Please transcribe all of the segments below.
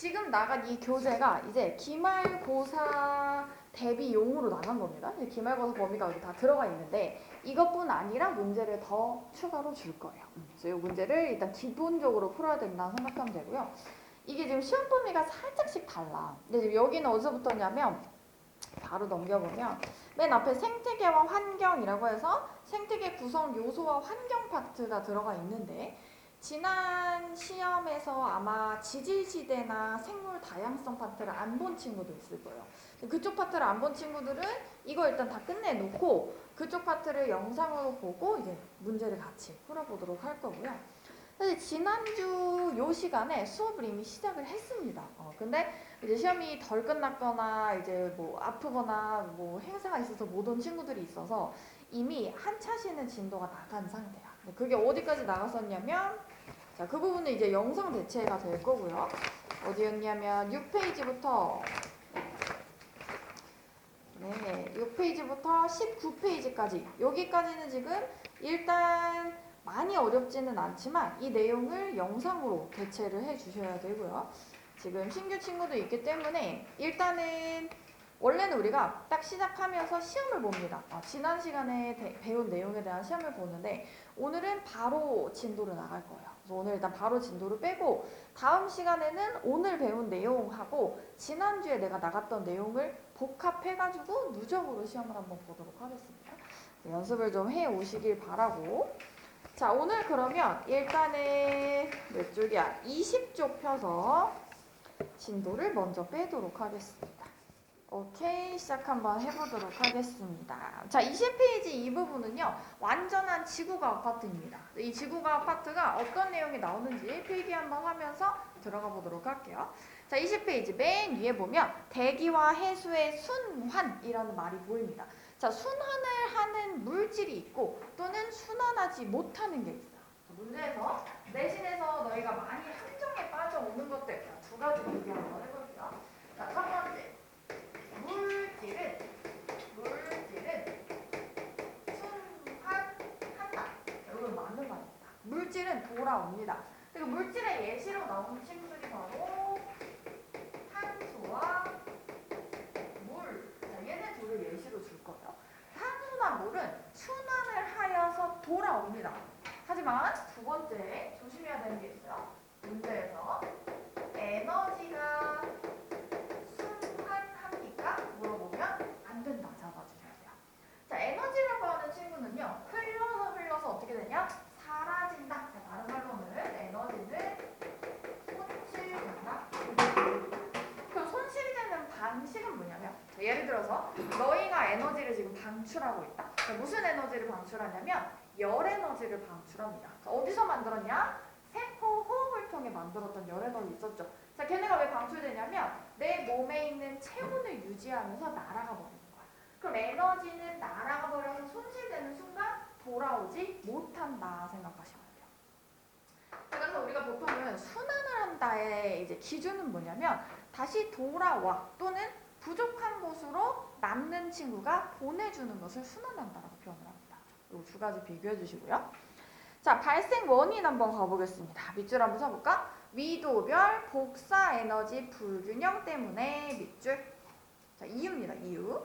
지금 나간 이 교재가 이제 기말고사 대비용으로 나간 겁니다. 이제 기말고사 범위가 여기 다 들어가 있는데 이것뿐 아니라 문제를 더 추가로 줄 거예요. 그래서 이 문제를 일단 기본적으로 풀어야 된다 생각하면 되고요. 이게 지금 시험 범위가 살짝씩 달라. 근데 지금 여기는 어디서부터냐면 바로 넘겨보면 맨 앞에 생태계와 환경이라고 해서 생태계 구성 요소와 환경 파트가 들어가 있는데 지난 시험에서 아마 지질지대나 생물 다양성 파트를 안 본 친구도 있을 거예요. 그쪽 파트를 안 본 친구들은 이거 일단 다 끝내놓고 그쪽 파트를 영상으로 보고 이제 문제를 같이 풀어보도록 할 거고요. 사실 지난주 요 시간에 수업을 이미 시작을 했습니다. 근데 이제 시험이 덜 끝났거나 이제 뭐 아프거나 뭐 행사가 있어서 못 온 친구들이 있어서 이미 한 차시는 진도가 나간 상태야. 그게 어디까지 나갔었냐면 자, 그 부분은 이제 영상 대체가 될 거고요. 어디였냐면 6페이지부터 6페이지부터 19페이지까지 여기까지는 지금 일단 많이 어렵지는 않지만 이 내용을 영상으로 대체를 해 주셔야 되고요. 지금 신규 친구도 있기 때문에 일단은 원래는 우리가 딱 시작하면서 시험을 봅니다. 지난 시간에 배운 내용에 대한 시험을 보는데 오늘은 바로 진도를 나갈 거예요. 그래서 오늘 일단 바로 진도를 빼고 다음 시간에는 오늘 배운 내용하고 지난주에 내가 나갔던 내용을 복합해가지고 누적으로 시험을 한번 보도록 하겠습니다. 연습을 좀 해 오시길 바라고. 자, 오늘 그러면 일단은 몇 쪽이야? 20쪽 펴서 진도를 먼저 빼도록 하겠습니다. 오케이, 시작 한번 해보도록 하겠습니다. 자, 20페이지 이 부분은요, 완전한 지구과학 파트입니다. 이 지구과학 파트가 어떤 내용이 나오는지 필기 한번 하면서 들어가 보도록 할게요. 자, 20페이지 맨 위에 보면 대기와 해수의 순환이라는 말이 보입니다. 자, 순환을 하는 물질이 있고 또는 순환하지 못하는 게 있어요. 문제에서 내신에서 너희가 많이 함정에 빠져오는 것들 두 가지 얘기 한번 해볼게요. 자, 첫 번째. 물질은 순환한다. 이건 맞는 말입니다. 물질은 돌아옵니다. 그리고 물질의 예시로 나오는 친구들이 바로 탄소와 물. 자, 얘네 둘을 예시로 줄 거예요. 탄소나 물은 순환을 하여서 돌아옵니다. 하지만 두 번째 조심해야 되는 게 있어요. 문제에서 에너지가 물어보면 안 된다. 잡아주셔야 돼요. 자, 에너지라고 하는 친구는요. 흘러서 어떻게 되냐? 사라진다. 자, 다른 말로는 에너지는 손실된다. 그럼 손실이 되는 방식은 뭐냐면 예를 들어서 너희가 에너지를 지금 방출하고 있다. 자, 무슨 에너지를 방출하냐면 열 에너지를 방출합니다. 자, 어디서 만들었냐? 세포 호흡을 통해 만들었던 열 에너지 있었죠. 자, 걔네가 왜 방출되냐면 내 몸에 있는 체온을 유지하면서 날아가 버리는 거야. 그럼 에너지는 날아가 버려서 손실되는 순간 돌아오지 못한다 생각하시면 돼요. 자, 그래서 우리가 보통은 순환을 한다의 이제 기준은 뭐냐면 다시 돌아와 또는 부족한 곳으로 남는 친구가 보내주는 것을 순환한다라고 표현을 합니다. 이 두 가지 비교해 주시고요. 자, 발생 원인 한번 가보겠습니다. 밑줄 한번 쳐볼까? 위도별 복사 에너지 불균형 때문에 밑줄. 자, 이유입니다. 이유.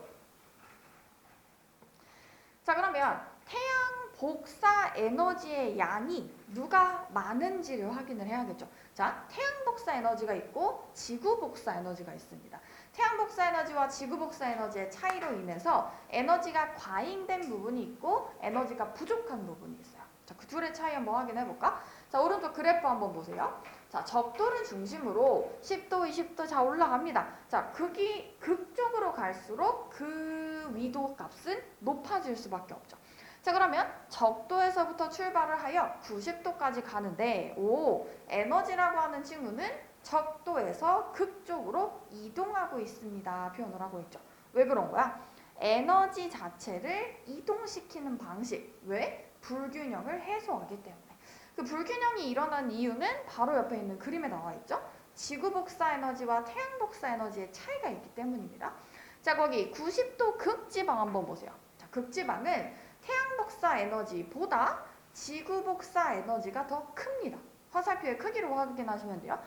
자, 그러면 태양 복사 에너지의 양이 누가 많은지를 확인을 해야겠죠. 자, 태양 복사 에너지가 있고 지구 복사 에너지가 있습니다. 태양 복사 에너지와 지구 복사 에너지의 차이로 인해서 에너지가 과잉된 부분이 있고 에너지가 부족한 부분이 있어요. 자, 그 둘의 차이 한번 확인해 볼까? 자, 오른쪽 그래프 한번 보세요. 자, 적도를 중심으로 10도, 20도 자 올라갑니다. 자, 극쪽으로 갈수록 그 위도 값은 높아질 수밖에 없죠. 자, 그러면 적도에서부터 출발을 하여 90도까지 가는데 에너지라고 하는 친구는 적도에서 극쪽으로 이동하고 있습니다. 표현을 하고 있죠. 왜 그런 거야? 에너지 자체를 이동시키는 방식. 왜? 불균형을 해소하기 때문에. 그 불균형이 일어난 이유는 바로 옆에 있는 그림에 나와 있죠. 지구 복사 에너지와 태양 복사 에너지의 차이가 있기 때문입니다. 자, 거기 90도 극지방 한번 보세요. 자, 극지방은 태양 복사 에너지보다 지구 복사 에너지가 더 큽니다. 화살표의 크기로 확인하시면 돼요.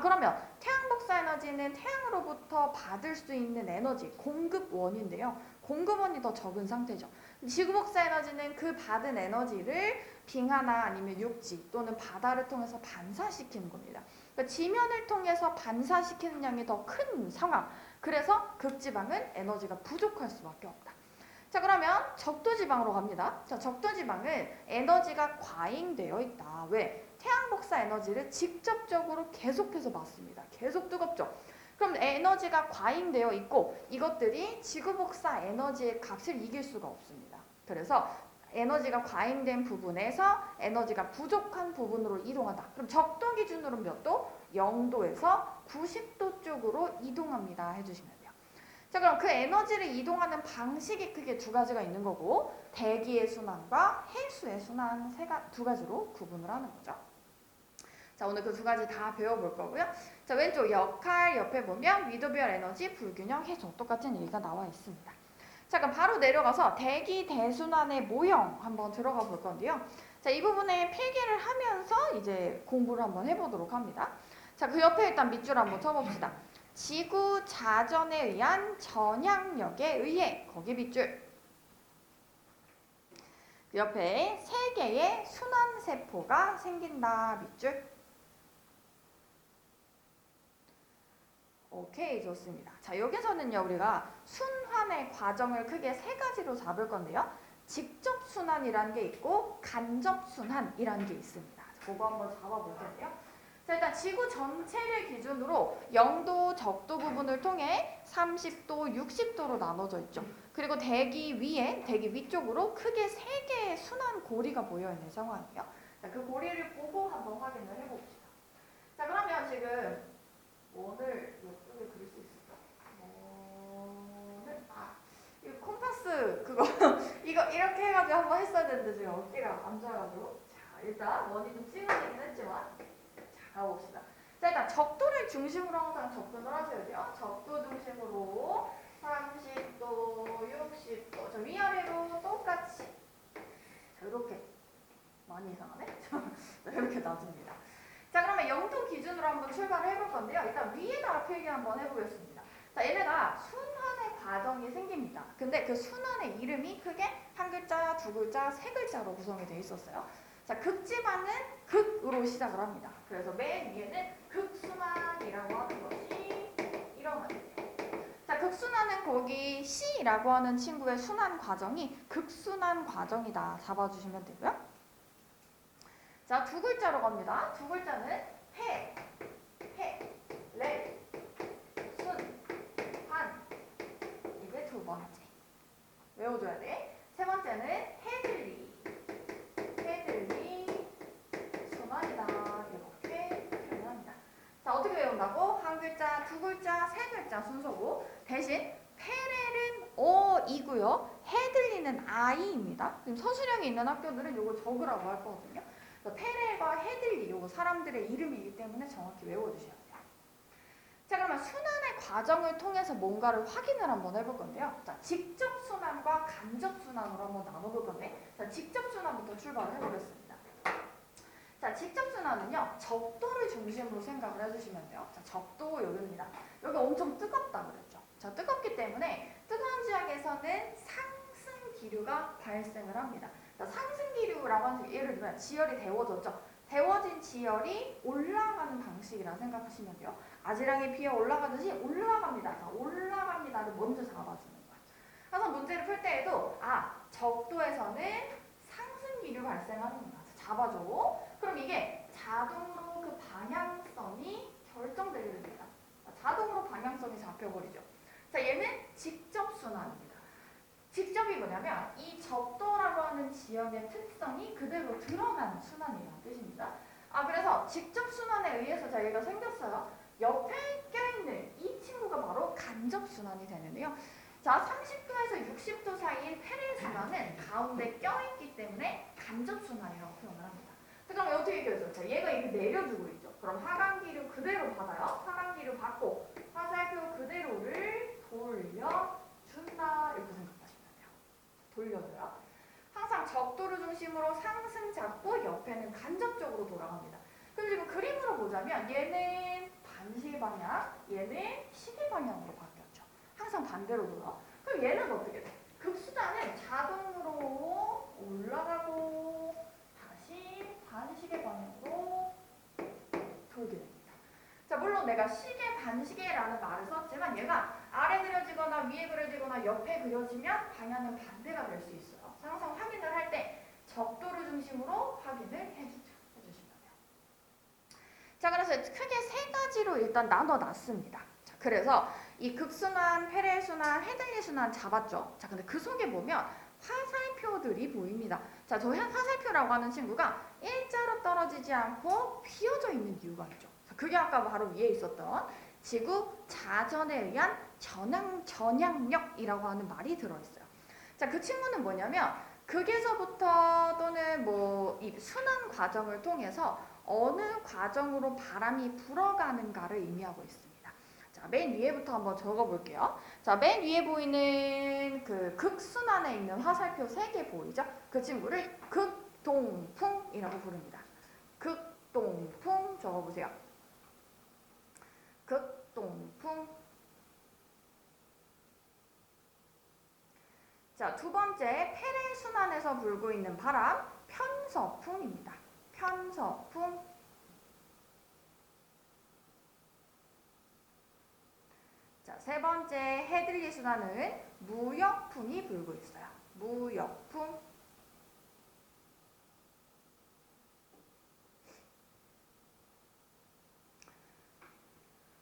그러면 태양 복사 에너지는 태양으로부터 받을 수 있는 에너지 공급원인데요. 공급원이 더 적은 상태죠. 지구 복사 에너지는 그 받은 에너지를 빙하나 아니면 육지 또는 바다를 통해서 반사시키는 겁니다. 그러니까 지면을 통해서 반사시키는 양이 더 큰 상황. 그래서 극지방은 에너지가 부족할 수밖에 없다. 자, 그러면 적도지방으로 갑니다. 자, 적도지방은 에너지가 과잉되어 있다. 왜? 태양 복사 에너지를 직접적으로 계속해서 받습니다. 계속 뜨겁죠. 그럼 에너지가 과잉되어 있고 이것들이 지구 복사 에너지의 값을 이길 수가 없습니다. 그래서 에너지가 과잉된 부분에서 에너지가 부족한 부분으로 이동한다. 그럼 적도 기준으로 몇 도? 0도에서 90도 쪽으로 이동합니다. 해주시면 돼요. 자, 그럼 그 에너지를 이동하는 방식이 크게 두 가지가 있는 거고 대기의 순환과 해수의 순환 두 가지로 구분을 하는 거죠. 자, 오늘 그 두 가지 다 배워볼 거고요. 자, 왼쪽 역할 옆에 보면 위도별 에너지, 불균형, 해소 똑같은 얘기가 나와 있습니다. 자, 그럼 바로 내려가서 대기 대순환의 모형 한번 들어가 볼 건데요. 자, 이 부분에 필기를 하면서 이제 공부를 한번 해보도록 합니다. 자, 그 옆에 일단 밑줄 한번 쳐봅시다. 지구 자전에 의한 전향력에 의해 거기 밑줄. 그 옆에 세 개의 순환세포가 생긴다 밑줄. 오케이, 좋습니다. 자, 여기서는요 우리가 순환의 과정을 크게 세 가지로 잡을 건데요. 직접 순환이라는 게 있고 간접 순환이라는 게 있습니다. 그거 한번 잡아볼 텐데요. 자, 일단 지구 전체를 기준으로 0도 적도 부분을 통해 30도, 60도로 나눠져 있죠. 그리고 대기 위쪽으로 크게 세 개의 순환 고리가 모여 있는 상황이에요. 자, 그 고리를 보고 한번 확인을 해봅시다. 자, 그러면 지금 원을 이쪽에 그릴 수 있을까? 이거 콤파스 그거 이거 이렇게 해가지고 한번 했어야 되는데 지금 어깨가 안 좋아가지고. 자, 일단 원이 좀 찌그러지긴 했지만 자, 가봅시다. 자, 일단 적도를 중심으로 항상 접근을 하셔야 돼요. 적도 중심으로 30도, 60도 저 위아래로 똑같이 자, 이렇게 많이 이상하네? 이렇게 놔줍니다. 자, 그러면 0도 기준으로 한번 출발을 해볼 건데요. 일단 위에다가 필기 한번 해보겠습니다. 자, 얘네가 순환의 과정이 생깁니다. 근데 그 순환의 이름이 크게 한 글자, 두 글자, 세 글자로 구성이 되어 있었어요. 자, 극지방은 극으로 시작을 합니다. 그래서 맨 위에는 극순환이라고 하는 것이 이런 말이에요. 자, 극순환은 거기 C라고 하는 친구의 순환 과정이 극순환 과정이다. 잡아주시면 되고요. 자, 두 글자로 갑니다. 두 글자는 해, 렐, 순, 한. 이게 두 번째. 외워줘야 돼. 세 번째는 해들리, 순환이다. 이렇게 표현합니다. 자, 어떻게 외운다고? 한 글자, 두 글자, 세 글자 순서고 대신 페렐은 어이고요. 해들리는 아이입니다. 지금 서술형이 있는 학교들은 이거 적으라고 할 거거든요. 페렐과 해들리 요거 사람들의 이름이기 때문에 정확히 외워주셔야 돼요. 자, 그러면 순환의 과정을 통해서 뭔가를 확인을 한번 해볼 건데요. 자, 직접 순환과 간접 순환으로 한번 나눠볼 건데, 자, 직접 순환부터 출발을 해보겠습니다. 자, 직접 순환은요 적도를 중심으로 생각을 해주시면 돼요. 자, 적도 여기입니다. 여기 엄청 뜨겁다 그랬죠. 자, 뜨겁기 때문에 뜨거운 지역에서는 상승 기류가 발생을 합니다. 상승 기류라고 하는 게 예를 들면 지열이 데워졌죠. 데워진 지열이 올라가는 방식이라 생각하시면 돼요. 아지랑이 피어 올라가듯이 올라갑니다. 자, 올라갑니다를 먼저 잡아주는 거예요. 그래서 문제를 풀 때에도 적도에서는 상승 기류 발생하는구나. 잡아줘. 그럼 이게 자동으로 그 방향성이 결정되게 됩니다. 자동으로 방향성이 잡혀버리죠. 자, 얘는 직접 순환입니다. 직접이 뭐냐면 이 적도라고 하는 지역의 특성이 그대로 들어가는 순환이라는 뜻입니다. 그래서 직접 순환에 의해서 자, 얘가 생겼어요. 옆에 껴있는 이 친구가 바로 간접 순환이 되는데요. 자, 30도에서 60도 사이인 페렐 순환은 가운데 껴있기 때문에 간접 순환이라고 표현을 합니다. 그럼 어떻게 얘기해줘요? 자, 얘가 이렇게 내려주고 있죠. 그럼 하강기류 그대로 받아요. 하강기류 받고 화살표 그대로를 돌려준다. 이렇게 생각하시면 돼요. 돌려줘요. 항상 적도를 중심으로 상승 잡고 옆에는 간접적으로 돌아갑니다. 그럼 지금 그림으로 보자면 얘는 반시 방향, 얘는 시계 방향으로 바뀌었죠. 항상 반대로 돌아. 그럼 얘는 어떻게 돼? 극수단은 자동으로 올라가고 다시 반시계 방향으로 돌게 됩니다. 자, 물론 내가 시계 반시계라는 말을 썼지만 얘가 아래 그려지거나 위에 그려지거나 옆에 그려지면 방향은 반대가 될 수 있어요. 항상 확인을 할 때 적도를 중심으로 확인을 해주시면 돼요. 자, 그래서 크게 세 가지로 일단 나눠놨습니다. 자, 그래서 이 극순환, 회례순환, 헤들리 순환 잡았죠. 자, 근데 그 속에 보면 화살표들이 보입니다. 자, 저 화살표라고 하는 친구가 일자로 떨어지지 않고 휘어져 있는 이유가 있죠. 자, 그게 아까 바로 위에 있었던 지구 자전에 의한 전향력이라고 하는 말이 들어있어요. 자, 그 친구는 뭐냐면 극에서부터 또는 뭐 이 순환 과정을 통해서 어느 과정으로 바람이 불어가는가를 의미하고 있습니다. 자, 맨 위에부터 한번 적어볼게요. 자, 맨 위에 보이는 그 극순환에 있는 화살표 3개 보이죠? 그 친구를 극동풍이라고 부릅니다. 극동풍 적어보세요. 극동풍. 자, 두 번째 페레순환에서 불고 있는 바람 편서풍입니다. 편서풍. 자, 세 번째 헤들리 순환은 무역풍이 불고 있어요. 무역풍.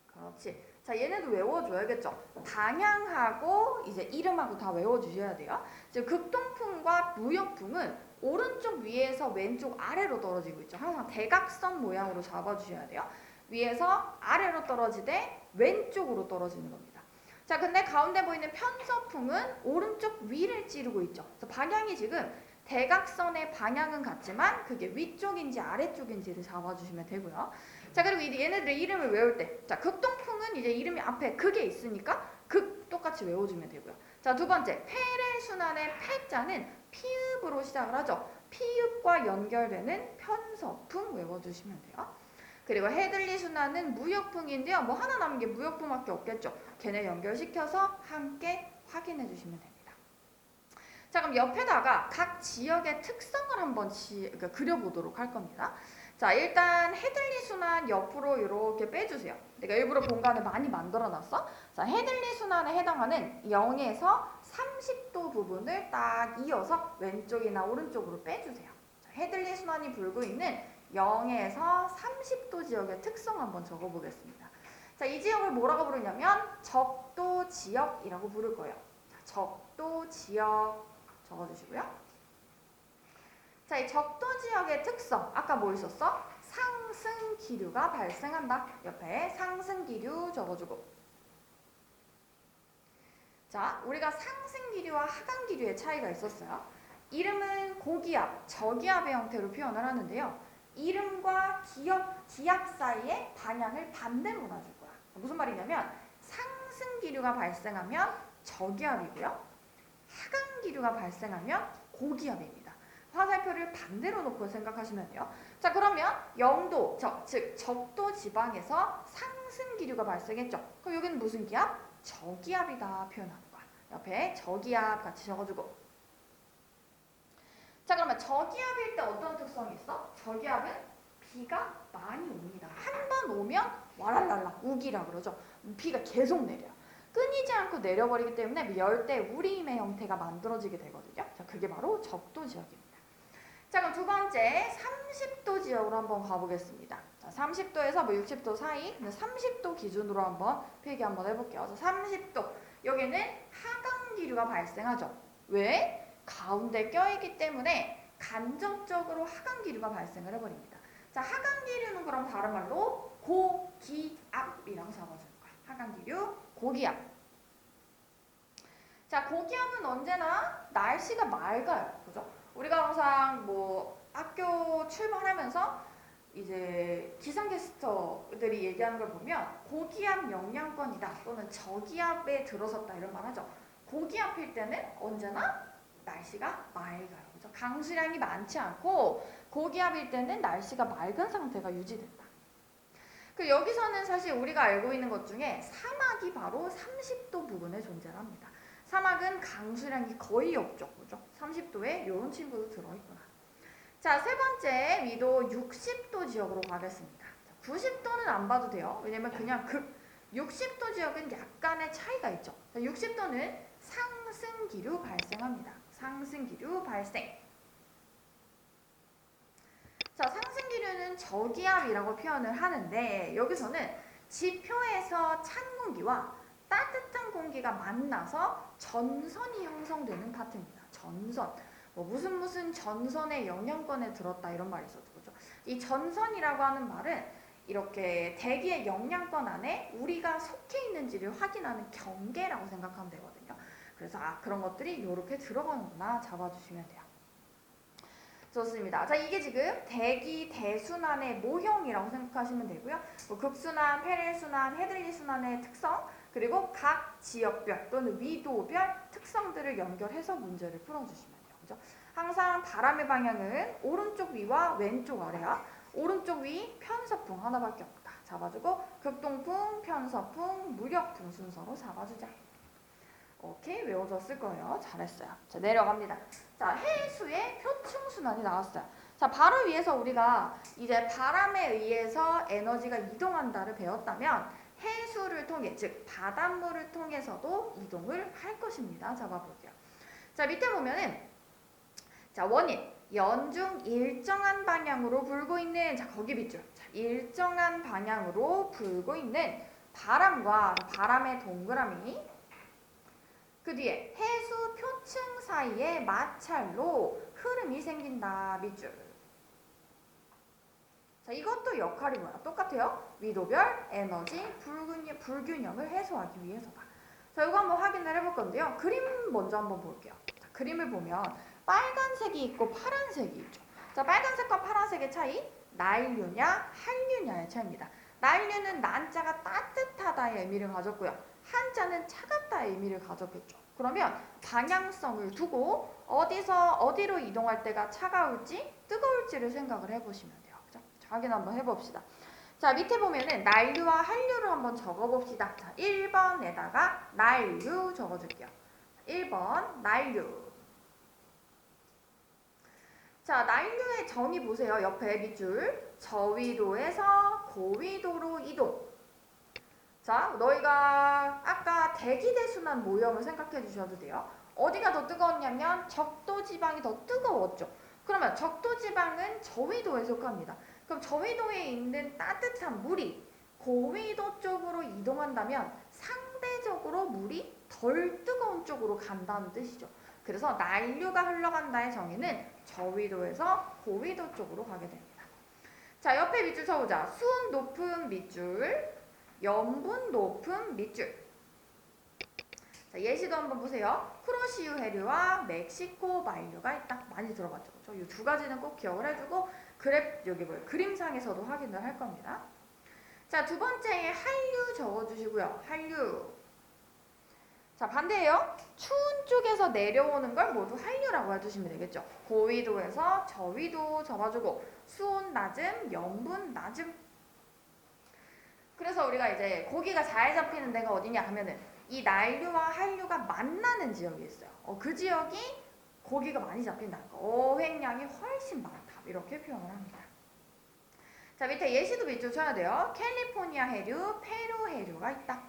그렇지. 자, 얘네도 외워줘야겠죠. 방향하고 이제 이름하고 다 외워주셔야 돼요. 지금 극동풍과 무역풍은 오른쪽 위에서 왼쪽 아래로 떨어지고 있죠. 항상 대각선 모양으로 잡아주셔야 돼요. 위에서 아래로 떨어지되 왼쪽으로 떨어지는 겁니다. 자, 근데 가운데 보이는 편서풍은 오른쪽 위를 찌르고 있죠. 그래서 방향이 지금 대각선의 방향은 같지만 그게 위쪽인지 아래쪽인지를 잡아주시면 되고요. 자, 그리고 얘네들의 이름을 외울 때, 자, 극동풍은 이제 이름이 앞에 극에 있으니까 극 똑같이 외워주면 되고요. 자, 두 번째, 페레순환의 페자는 피읍으로 시작을 하죠. 피읍과 연결되는 편서풍 외워주시면 돼요. 그리고 헤들리 순환은 무역풍인데요. 뭐 하나 남은 게 무역풍밖에 없겠죠. 걔네 연결시켜서 함께 확인해 주시면 됩니다. 자, 그럼 옆에다가 각 지역의 특성을 한번 그려보도록 할 겁니다. 자, 일단 헤들리 순환 옆으로 이렇게 빼주세요. 내가 일부러 공간을 많이 만들어놨어. 자, 헤들리 순환에 해당하는 0에서 30도 부분을 딱 이어서 왼쪽이나 오른쪽으로 빼주세요. 자, 헤들리 순환이 불고 있는 0에서 30도 지역의 특성 한번 적어보겠습니다. 자, 이 지역을 뭐라고 부르냐면 적도 지역이라고 부를 거예요. 자, 적도 지역 적어주시고요. 자, 이 적도 지역의 특성, 아까 뭐 있었어? 상승 기류가 발생한다. 옆에 상승 기류 적어주고. 자, 우리가 상승 기류와 하강 기류의 차이가 있었어요. 이름은 고기압, 저기압의 형태로 표현을 하는데요. 이름과 기압 사이의 방향을 반대로 놔줄 거야. 무슨 말이냐면 상승 기류가 발생하면 저기압이고요. 하강 기류가 발생하면 고기압입니다. 화살표를 반대로 놓고 생각하시면 돼요. 자, 그러면 0도, 즉 적도 지방에서 상승 기류가 발생했죠. 그럼 여기는 무슨 기압? 저기압이다 표현하는 거야. 옆에 저기압 같이 적어주고. 자, 그러면 저기압일 때 어떤 특성이 있어? 저기압은 비가 많이 옵니다. 한 번 오면 와랄랄라 우기라 그러죠. 비가 계속 내려요. 끊이지 않고 내려버리기 때문에 열대 우림의 형태가 만들어지게 되거든요. 자, 그게 바로 적도 지역입니다. 자, 그럼 두 번째 30도 지역으로 한번 가보겠습니다. 자, 30도에서 뭐 60도 사이, 30도 기준으로 한번 필기 한번 해볼게요. 자, 30도 여기는 하강 기류가 발생하죠. 왜? 가운데 껴있기 때문에 간접적으로 하강 기류가 발생을 해버립니다. 자, 하강 기류는 그럼 다른 말로 고기압이라고 잡아주는 거야. 하강 기류, 고기압. 자, 고기압은 언제나 날씨가 맑아요. 그죠? 우리가 항상 뭐 학교 출발하면서 이제 기상캐스터들이 얘기하는 걸 보면 고기압 영향권이다 또는 저기압에 들어섰다 이런 말 하죠. 고기압일 때는 언제나 날씨가 맑아요. 그죠? 강수량이 많지 않고 고기압일 때는 날씨가 맑은 상태가 유지된다. 그 여기서는 사실 우리가 알고 있는 것 중에 사막이 바로 30도 부근에 존재합니다. 사막은 강수량이 거의 없죠. 그죠? 30도에 이런 친구도 들어있구나. 자, 세 번째 위도 60도 지역으로 가겠습니다. 90도는 안 봐도 돼요. 왜냐면 그냥 60도 지역은 약간의 차이가 있죠. 60도는 상승기류 발생합니다. 상승기류 발생. 자, 상승기류는 저기압이라고 표현을 하는데 여기서는 지표에서 찬 공기와 따뜻한 공기가 만나서 전선이 형성되는 파트입니다. 전선. 뭐 무슨 전선의 영향권에 들었다 이런 말이 있었죠. 그렇죠? 이 전선이라고 하는 말은 이렇게 대기의 영향권 안에 우리가 속해 있는지를 확인하는 경계라고 생각하면 되거든요. 그래서 그런 것들이 이렇게 들어가는구나 잡아주시면 돼요. 좋습니다. 자, 이게 지금 대기 대순환의 모형이라고 생각하시면 되고요. 뭐 극순환, 페렐순환, 헤들리 순환의 특성, 그리고 각 지역별 또는 위도별 특성들을 연결해서 문제를 풀어주시면 돼요. 그죠? 항상 바람의 방향은 오른쪽 위와 왼쪽 아래야. 오른쪽 위 편서풍 하나밖에 없다. 잡아주고 극동풍, 편서풍, 무력풍 순서로 잡아주자. 오케이, 외워졌을 거예요. 잘했어요. 자, 내려갑니다. 자, 해수의 표층순환이 나왔어요. 자, 바로 위에서 우리가 이제 바람에 의해서 에너지가 이동한다를 배웠다면 해수를 통해, 즉 바닷물을 통해서도 이동을 할 것입니다. 잡아볼게요. 자, 밑에 보면은 자, 원인, 연중 일정한 방향으로 불고 있는, 자, 거기 밑줄. 자, 일정한 방향으로 불고 있는 바람과 바람의 동그라미, 그 뒤에 해수 표층 사이에 마찰로 흐름이 생긴다. 밑줄. 자, 이것도 역할이 뭐야? 똑같아요. 위도별 에너지 불균형을 해소하기 위해서다. 자, 이거 한번 확인을 해볼 건데요. 그림 먼저 한번 볼게요. 자, 그림을 보면 빨간색이 있고 파란색이 있죠. 자, 빨간색과 파란색의 차이, 난류냐 한류냐의 차이입니다. 난류는 난자가 따뜻하다의 의미를 가졌고요. 한자는 차갑다의 의미를 가졌겠죠. 그러면 방향성을 두고 어디로 이동할 때가 차가울지 뜨거울지를 생각을 해보시면 돼요. 그죠? 자, 확인 한번 해봅시다. 자, 밑에 보면은 난류와 한류를 한번 적어봅시다. 자, 1번에다가 난류 적어줄게요. 1번 난류. 자, 난류의 정의 보세요. 옆에 밑줄. 저위도에서 고위도로 이동. 자, 너희가 아까 대기대순환 모형을 생각해 주셔도 돼요. 어디가 더 뜨거웠냐면 적도지방이 더 뜨거웠죠. 그러면 적도지방은 저위도에 속합니다. 그럼 저위도에 있는 따뜻한 물이 고위도 쪽으로 이동한다면 상대적으로 물이 덜 뜨거운 쪽으로 간다는 뜻이죠. 그래서 난류가 흘러간다의 정의는 저위도에서 고위도 쪽으로 가게 됩니다. 자, 옆에 밑줄 쳐보자. 수온 높은 밑줄, 염분 높은 밑줄. 자, 예시도 한번 보세요. 쿠로시우 해류와 멕시코 만류가 있다. 많이 들어봤죠. 그렇죠? 이 두 가지는 꼭 기억을 해주고 여기 뭐예요? 그림상에서도 확인을 할 겁니다. 자, 두 번째에 한류 적어주시고요. 한류. 자, 반대예요. 추운 쪽에서 내려오는 걸 모두 한류라고 해주시면 되겠죠. 고위도에서 저위도 적어주고 수온 낮음, 염분 낮음. 그래서 우리가 이제 고기가 잘 잡히는 데가 어디냐 하면은 이 난류와 한류가 만나는 지역이 있어요. 그 지역이 고기가 많이 잡힌다는 거. 어획량이 훨씬 많다. 이렇게 표현을 합니다. 자, 밑에 예시도 밑줄 쳐야 돼요. 캘리포니아 해류, 페루 해류가 있다.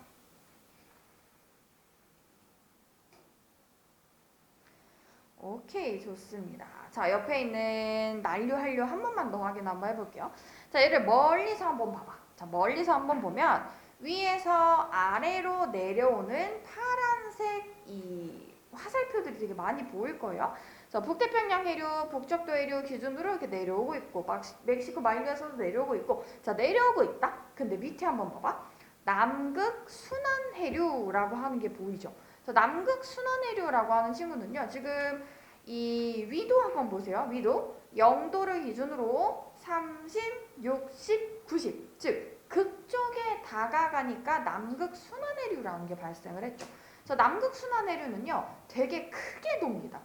오케이, 좋습니다. 자, 옆에 있는 난류, 한류 한 번만 더 확인 한번 해볼게요. 자, 얘를 멀리서 한번 봐봐. 자, 멀리서 한번 보면 위에서 아래로 내려오는 파란색 이 화살표들이 되게 많이 보일 거예요. 자, 북태평양 해류, 북적도 해류 기준으로 이렇게 내려오고 있고 멕시코 만류에서도 내려오고 있고 자, 내려오고 있다? 근데 밑에 한번 봐봐. 남극 순환 해류라고 하는 게 보이죠? 자, 남극 순환 해류라고 하는 친구는요. 지금 이 위도 한번 보세요. 위도 0도를 기준으로 30, 60, 90 즉 극쪽에 다가가니까 남극 순환해류라는 게 발생을 했죠. 그래서 남극 순환해류는요 되게 크게 돕니다.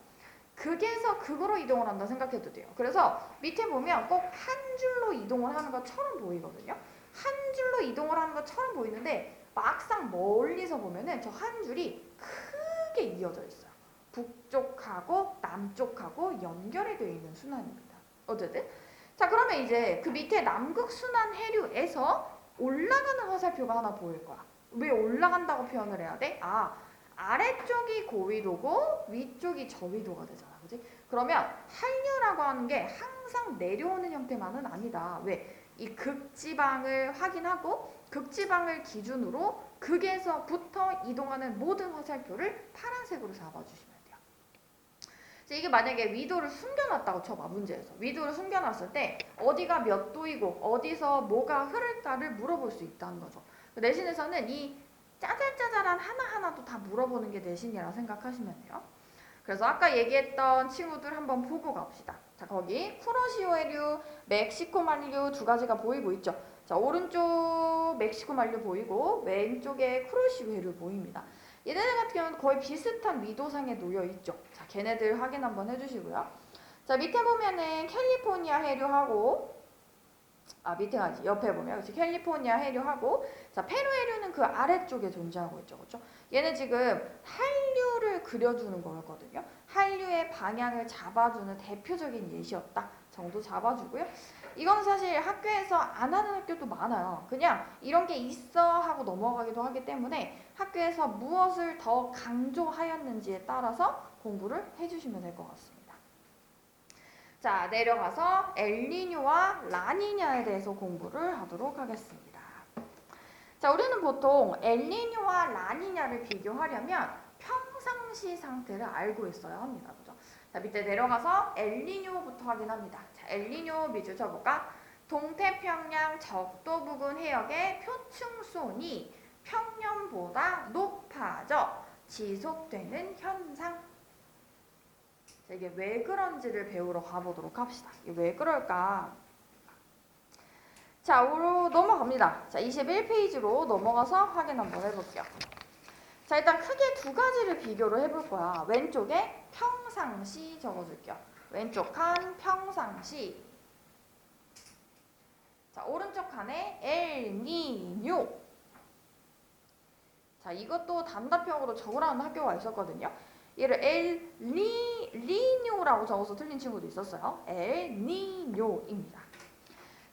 극에서 극으로 이동을 한다 생각해도 돼요. 그래서 밑에 보면 꼭 한 줄로 이동을 하는 것처럼 보이거든요. 한 줄로 이동을 하는 것처럼 보이는데 막상 멀리서 보면은 저 한 줄이 크게 이어져 있어요. 북쪽하고 남쪽하고 연결이 되어 있는 순환입니다. 어쨌든 자 그러면 이제 그 밑에 남극 순환 해류에서 올라가는 화살표가 하나 보일 거야. 왜 올라간다고 표현을 해야 돼? 아래쪽이 고위도고 위쪽이 저위도가 되잖아. 그지? 그러면 한류라고 하는 게 항상 내려오는 형태만은 아니다. 왜? 이 극지방을 확인하고 극지방을 기준으로 극에서부터 이동하는 모든 화살표를 파란색으로 잡아주시면 돼요. 이게 만약에 위도를 숨겨놨다고 쳐봐. 문제에서. 위도를 숨겨놨을 때 어디가 몇 도이고 어디서 뭐가 흐를까를 물어볼 수 있다는 거죠. 내신에서는 이 짜잘짜잘한 하나하나도 다 물어보는 게 내신이라 생각하시면 돼요. 그래서 아까 얘기했던 친구들 한번 보고 갑시다. 자, 거기 쿠로시오 해류, 멕시코 만류 두 가지가 보이고 있죠. 자, 오른쪽 멕시코 만류 보이고 왼쪽에 쿠로시오 해류 보입니다. 얘네들 같은 경우는 거의 비슷한 위도상에 놓여 있죠. 자, 걔네들 확인 한번 해주시고요. 자, 밑에 보면은 캘리포니아 해류하고 밑에가 아니지. 옆에 보면 그렇지. 캘리포니아 해류하고 자 페루 해류는 그 아래쪽에 존재하고 있죠. 그렇죠? 얘는 지금 한류를 그려주는 거였거든요. 한류의 방향을 잡아주는 대표적인 예시였다 정도 잡아주고요. 이건 사실 학교에서 안 하는 학교도 많아요. 그냥 이런 게 있어 하고 넘어가기도 하기 때문에 학교에서 무엇을 더 강조하였는지에 따라서 공부를 해주시면 될 것 같습니다. 자, 내려가서 엘니뇨와 라니냐에 대해서 공부를 하도록 하겠습니다. 자, 우리는 보통 엘니뇨와 라니냐를 비교하려면 평상시 상태를 알고 있어야 합니다. 그죠? 자, 밑에 내려가서 엘니뇨부터 확인합니다. 자, 엘니뇨 미주 쳐볼까? 동태평양 적도 부근 해역의 표층수온이 평년보다 높아져 지속되는 현상. 자, 이게 왜 그런지를 배우러 가보도록 합시다. 이게 왜 그럴까? 자, 넘어갑니다. 자, 21페이지로 넘어가서 확인 한번 해볼게요. 자, 일단 크게 두 가지를 비교를 해볼 거야. 왼쪽에 평상시 적어줄게요. 왼쪽 칸 평상시. 자, 오른쪽 칸에 엘니뇨. 자, 이것도 단답형으로 적으라는 학교가 있었거든요. 얘를 엘니뇨라고 적어서 틀린 친구도 있었어요. 엘니뇨입니다.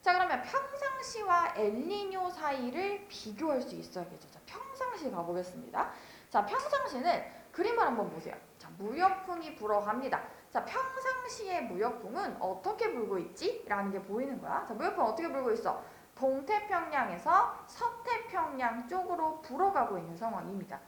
자, 그러면 평상시와 엘니뇨 사이를 비교할 수 있어야겠죠. 자, 평상시 가보겠습니다. 자, 평상시는 그림을 한번 보세요. 자, 무역풍이 불어갑니다. 자, 평상시의 무역풍은 어떻게 불고 있지? 라는 게 보이는 거야. 자, 무역풍 어떻게 불고 있어? 동태평양에서 서태평양 쪽으로 불어가고 있는 상황입니다.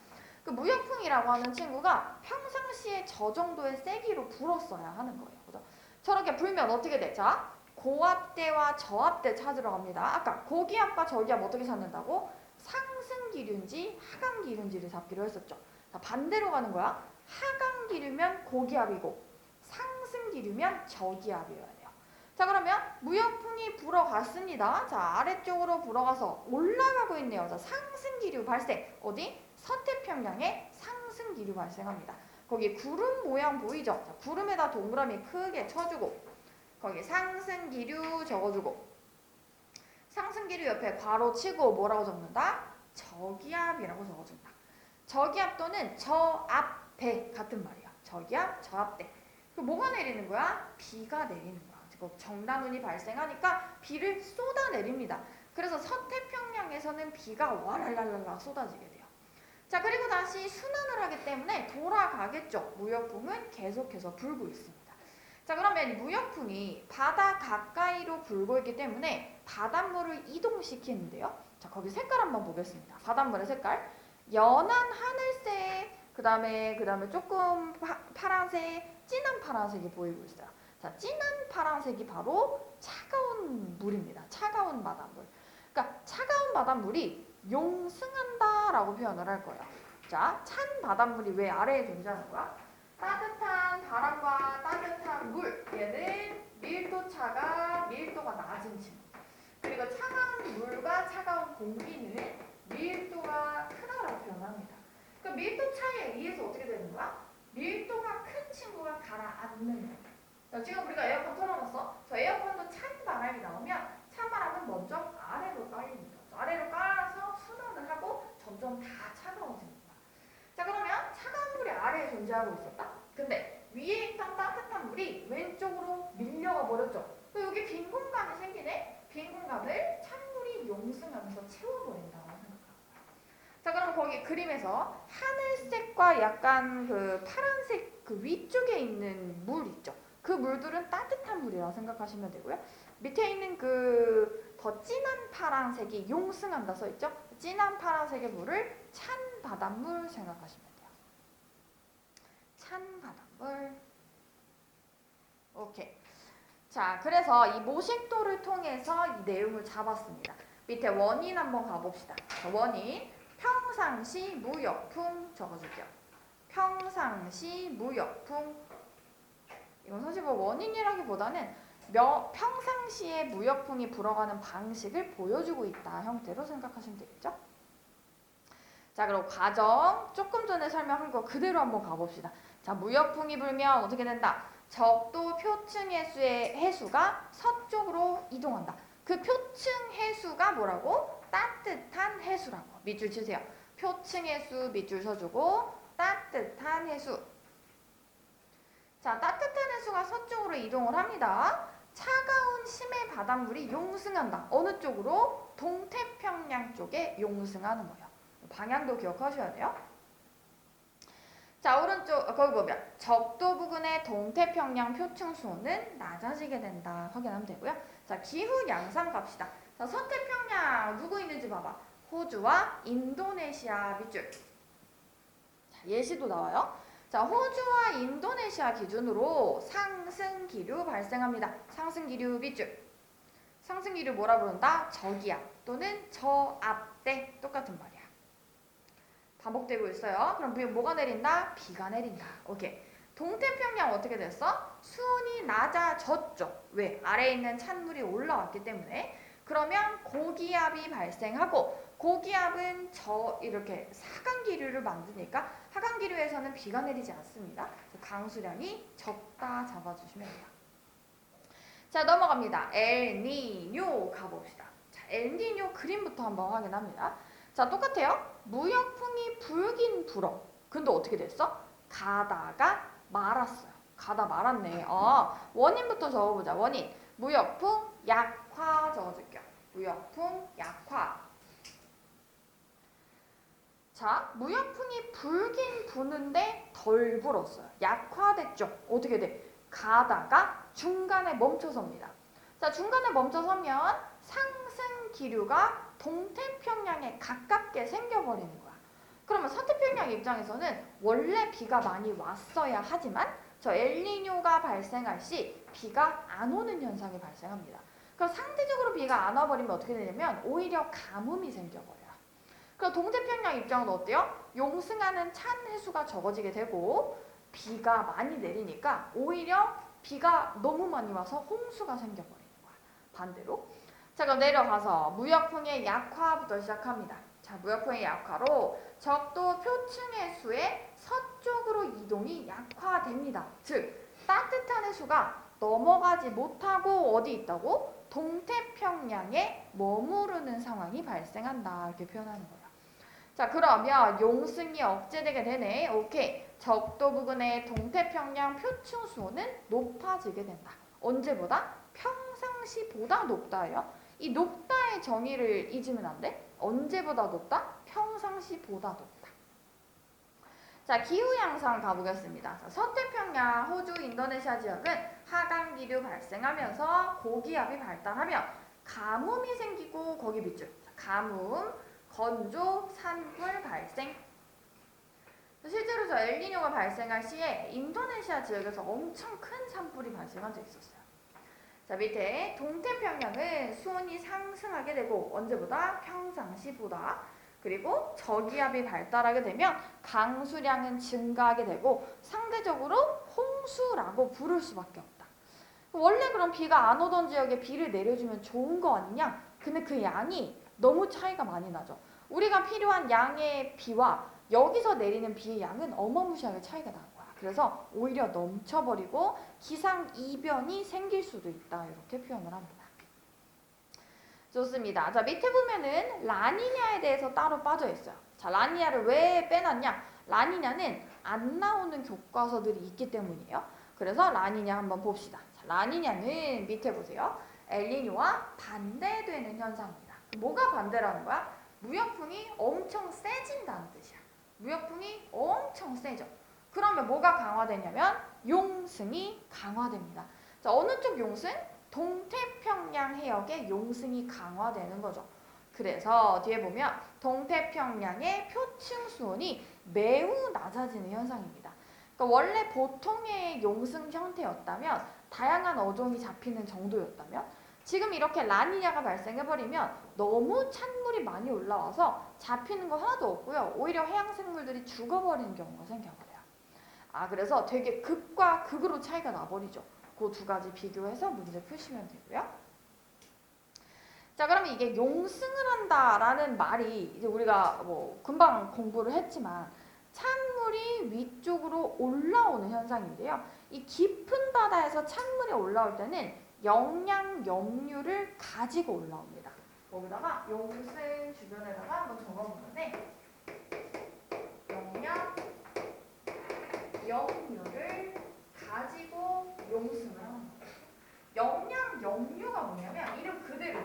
그 무역풍이라고 하는 친구가 평상시에 저 정도의 세기로 불었어야 하는 거예요. 그죠? 저렇게 불면 어떻게 돼? 자, 고압대와 저압대 찾으러 갑니다. 아까 고기압과 저기압 어떻게 찾는다고? 상승기류인지 하강기류인지를 잡기로 했었죠. 자, 반대로 가는 거야. 하강기류면 고기압이고 상승기류면 저기압이어야 돼요. 자, 그러면 무역풍이 불어갔습니다. 자, 아래쪽으로 불어가서 올라가고 있네요. 자, 상승기류 발생. 어디? 서태평양에 상승기류 발생합니다. 거기 구름 모양 보이죠? 자, 구름에다 동그라미 크게 쳐주고 거기 상승기류 적어주고 상승기류 옆에 괄호 치고 뭐라고 적는다? 저기압이라고 적어준다. 저기압 또는 저압대 같은 말이야. 저기압, 저압대. 그 뭐가 내리는 거야? 비가 내리는 거야. 정단운이 발생하니까 비를 쏟아내립니다. 그래서 서태평양에서는 비가 와랄랄랄라 쏟아지게 돼요. 자, 그리고 다시 순환을 하기 때문에 돌아가겠죠. 무역풍은 계속해서 불고 있습니다. 자, 그러면 무역풍이 바다 가까이로 불고 있기 때문에 바닷물을 이동시키는데요. 자, 거기 색깔 한번 보겠습니다. 바닷물의 색깔. 연한 하늘색, 그 다음에 조금 파란색, 진한 파란색이 보이고 있어요. 자, 진한 파란색이 바로 차가운 물입니다. 차가운 바닷물. 그러니까 차가운 바닷물이 용승한다라고 표현을 할 거예요. 자, 찬 바닷물이 왜 아래에 존재하는 거야? 따뜻한 바람과 따뜻한 물, 얘는 밀도가 낮은 친구. 그리고 차가운 물과 차가운 공기는 밀도가 크다라고 표현합니다. 그러니까 밀도 차이에 의해서 어떻게 되는 거야? 밀도가 큰 친구가 가라앉는 거야. 자, 지금 우리가 에어컨 틀어놨어. 저 에어컨도 찬 바람이 나오면 찬 바람은 먼저 아래로 깔립니다. 점점 다 차가워집니다. 자, 그러면 차가운 물이 아래에 존재하고 있었다. 근데 위에 있던 따뜻한 물이 왼쪽으로 밀려가 버렸죠. 그럼 여기 빈 공간이 생기네. 빈 공간을 찬물이 용승하면서 채워버린다고 생각합니다. 자, 그럼 거기 그림에서 하늘색과 약간 그 파란색 그 위쪽에 있는 물 있죠. 그 물들은 따뜻한 물이라고 생각하시면 되고요. 밑에 있는 그 더 진한 파란색이 용승한다 써있죠. 진한 파란색의 물을 찬 바닷물 생각하시면 돼요. 찬 바닷물. 오케이. 자, 그래서 이 모식도를 통해서 이 내용을 잡았습니다. 밑에 원인 한번 가봅시다. 원인, 평상시 무역풍 적어줄게요. 평상시 무역풍. 이건 사실 뭐 원인이라기보다는 평상시에 무역풍이 불어가는 방식을 보여주고 있다 형태로 생각하시면 되겠죠? 자, 그럼 과정 조금 전에 설명한 거 그대로 한번 가봅시다. 자, 무역풍이 불면 어떻게 된다? 적도 표층 해수의 해수가 서쪽으로 이동한다. 그 표층 해수가 뭐라고? 따뜻한 해수라고. 밑줄 치세요. 표층 해수 밑줄 서주고 따뜻한 해수. 자, 따뜻한 해수가 서쪽으로 이동을 합니다. 차가운 심해 바닷물이 용승한다. 어느 쪽으로? 동태평양 쪽에 용승하는 거예요. 방향도 기억하셔야 돼요. 자, 오른쪽 거기 보면 적도 부근의 동태평양 표층 수온은 낮아지게 된다. 확인하면 되고요. 자, 기후 양상 갑시다. 자, 서태평양 누구 있는지 봐봐. 호주와 인도네시아 밑줄. 자, 예시도 나와요. 자, 호주와 인도네시아 기준으로 상승 기류 발생합니다. 상승 기류 밑줄. 상승 기류 뭐라 부른다? 저기압 또는 저압대 똑같은 말이야. 반복되고 있어요. 그럼 뭐가 내린다? 비가 내린다. 오케이. 동태평양 어떻게 됐어? 수온이 낮아졌죠. 왜? 아래에 있는 찬물이 올라왔기 때문에. 그러면 고기압이 발생하고 고기압은 이렇게 하강기류를 만드니까 하강기류에서는 비가 내리지 않습니다. 강수량이 적다 잡아주시면 돼요. 자, 넘어갑니다. 엘니뇨 가봅시다. 자, 엘니뇨 그림부터 한번 확인합니다. 자, 똑같아요. 무역풍이 불긴 불어. 근데 어떻게 됐어? 가다가 말았어요. 가다 말았네. 원인부터 적어보자. 원인. 무역풍 약화 적어줄게요. 무역풍 약화. 자, 무역풍이 불긴 부는데 덜 불었어요. 약화됐죠. 어떻게 돼? 가다가 중간에 멈춰섭니다. 자, 중간에 멈춰서면 상승 기류가 동태평양에 가깝게 생겨버리는 거야. 그러면 서태평양 입장에서는 원래 비가 많이 왔어야 하지만 저 엘니뇨가 발생할 시 비가 안 오는 현상이 발생합니다. 그럼 상대적으로 비가 안 와버리면 어떻게 되냐면 오히려 가뭄이 생겨버려요. 그럼 동태평양 입장은 어때요? 용승하는 찬 해수가 적어지게 되고 비가 많이 내리니까 오히려 비가 너무 많이 와서 홍수가 생겨버리는 거야. 반대로. 자, 그럼 내려가서 무역풍의 약화부터 시작합니다. 자, 무역풍의 약화로 적도 표층 해수의 서쪽으로 이동이 약화됩니다. 즉, 따뜻한 해수가 넘어가지 못하고 어디 있다고? 동태평양에 머무르는 상황이 발생한다. 이렇게 표현하는 거예요. 자, 그러면 용승이 억제되게 되네. 오케이. 적도 부근의 동태평양 표층 수온은 높아지게 된다. 언제보다? 평상시보다 높다예요. 이 높다의 정의를 잊으면 안 돼. 언제보다 높다? 평상시보다 높다. 자, 기후 양상 가보겠습니다. 자, 서태평양, 호주, 인도네시아 지역은 하강기류 발생하면서 고기압이 발달하며 가뭄이 생기고 거기 밑줄. 가뭄, 건조, 산불 발생. 실제로 저 엘니뇨가 발생할 시에 인도네시아 지역에서 엄청 큰 산불이 발생한 적이 있었어요. 자, 밑에 동태평양은 수온이 상승하게 되고 언제보다? 평상시보다. 그리고 저기압이 발달하게 되면 강수량은 증가하게 되고 상대적으로 홍수라고 부를 수밖에 없다. 원래 그럼 비가 안 오던 지역에 비를 내려주면 좋은 거 아니냐? 근데 그 양이 너무 차이가 많이 나죠. 우리가 필요한 양의 비와 여기서 내리는 비의 양은 어마무시하게 차이가 나는 거야. 그래서 오히려 넘쳐버리고 기상이변이 생길 수도 있다. 이렇게 표현을 합니다. 좋습니다. 자, 밑에 보면은 라니냐에 대해서 따로 빠져 있어요. 자, 라니냐를 왜 빼놨냐? 라니냐는 안 나오는 교과서들이 있기 때문이에요. 그래서 라니냐 한번 봅시다. 자, 라니냐는 밑에 보세요. 엘니뇨와 반대되는 현상입니다. 뭐가 반대라는 거야? 무역풍이 엄청 세진다는 뜻이야. 무역풍이 엄청 세죠. 그러면 뭐가 강화되냐면 용승이 강화됩니다. 자, 어느 쪽 용승? 동태평양 해역의 용승이 강화되는 거죠. 그래서 뒤에 보면 동태평양의 표층 수온이 매우 낮아지는 현상입니다. 그러니까 원래 보통의 용승 형태였다면 다양한 어종이 잡히는 정도였다면 지금 이렇게 라니냐가 발생해버리면 너무 찬물이 많이 올라와서 잡히는 거 하나도 없고요. 오히려 해양생물들이 죽어버리는 경우가 생겨버려요. 그래서 되게 극과 극으로 차이가 나버리죠. 그 두 가지 비교해서 문제 푸시면 되고요. 자, 그러면 이게 용승을 한다라는 말이 이제 우리가 뭐 금방 공부를 했지만 찬물이 위쪽으로 올라오는 현상인데요. 이 깊은 바다에서 찬물이 올라올 때는 영양 염류를 가지고 올라옵니다. 거기다가 용승 주변에다가 한번 적어본 건데 영양 염류를 가지고 용승을 하는 거예요. 영양 염류가 뭐냐면 이름 그대로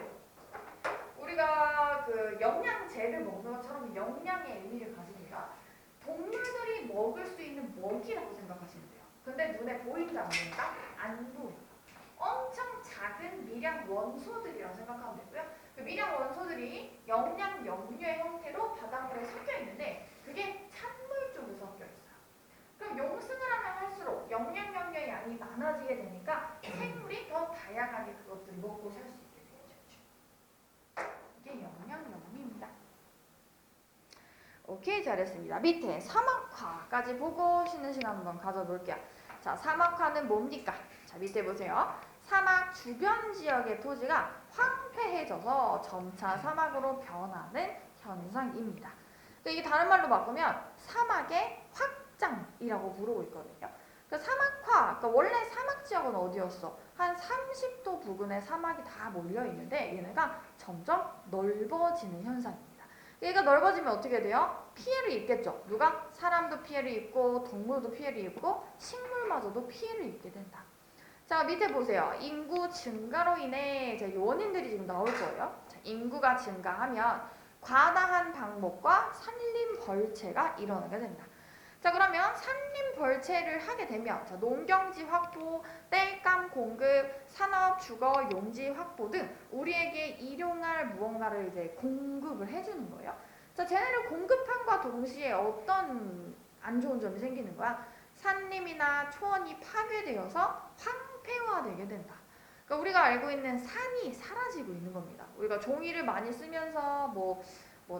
우리가 그 영양제를 먹는 것처럼 영양의 의미를 가지니까 동물들이 먹을 수 있는 먹이라고 생각하시면 돼요. 근데 눈에 보인지 안 보인다? 안 보여. 엄청 작은 미량 원소들이라고 생각하면 되고요. 그 미량 원소들이 영양 염류의 형태로 바닷물에 섞여 있는데 그게 찬물 쪽에 섞여 있어요. 그럼 용승을 하면 할수록 영양 염류의 양이 많아지게 되니까 생물이 더 다양하게 그것들을 먹고 살 수 있게 되죠. 이게 영양 염류입니다. 오케이, 잘했습니다. 밑에 사막화까지 보고 쉬는 시간 한번 가져볼게요. 자, 사막화는 뭡니까? 자, 밑에 보세요. 사막 주변 지역의 토지가 황폐해져서 점차 사막으로 변하는 현상입니다. 이게 다른 말로 바꾸면 사막의 확장이라고 부르고 있거든요. 사막화, 그러니까 원래 사막 지역은 어디였어? 한 30도 부근에 사막이 다 몰려 있는데 얘네가 점점 넓어지는 현상입니다. 얘가 넓어지면 어떻게 돼요? 피해를 입겠죠. 누가? 사람도 피해를 입고 동물도 피해를 입고 식물마저도 피해를 입게 된다. 자, 밑에 보세요. 인구 증가로 인해 이제 원인들이 지금 나올 거예요. 자, 인구가 증가하면 과다한 방목과 산림 벌채가 일어나게 된다. 자, 그러면 산림 벌채를 하게 되면 자, 농경지 확보, 땔감 공급, 산업 주거 용지 확보 등 우리에게 일용할 무언가를 이제 공급을 해주는 거예요. 자, 쟤네를 공급함과 동시에 어떤 안 좋은 점이 생기는 거야? 산림이나 초원이 파괴되어서 황폐화되게 된다. 그러니까 우리가 알고 있는 산이 사라지고 있는 겁니다. 우리가 종이를 많이 쓰면서 뭐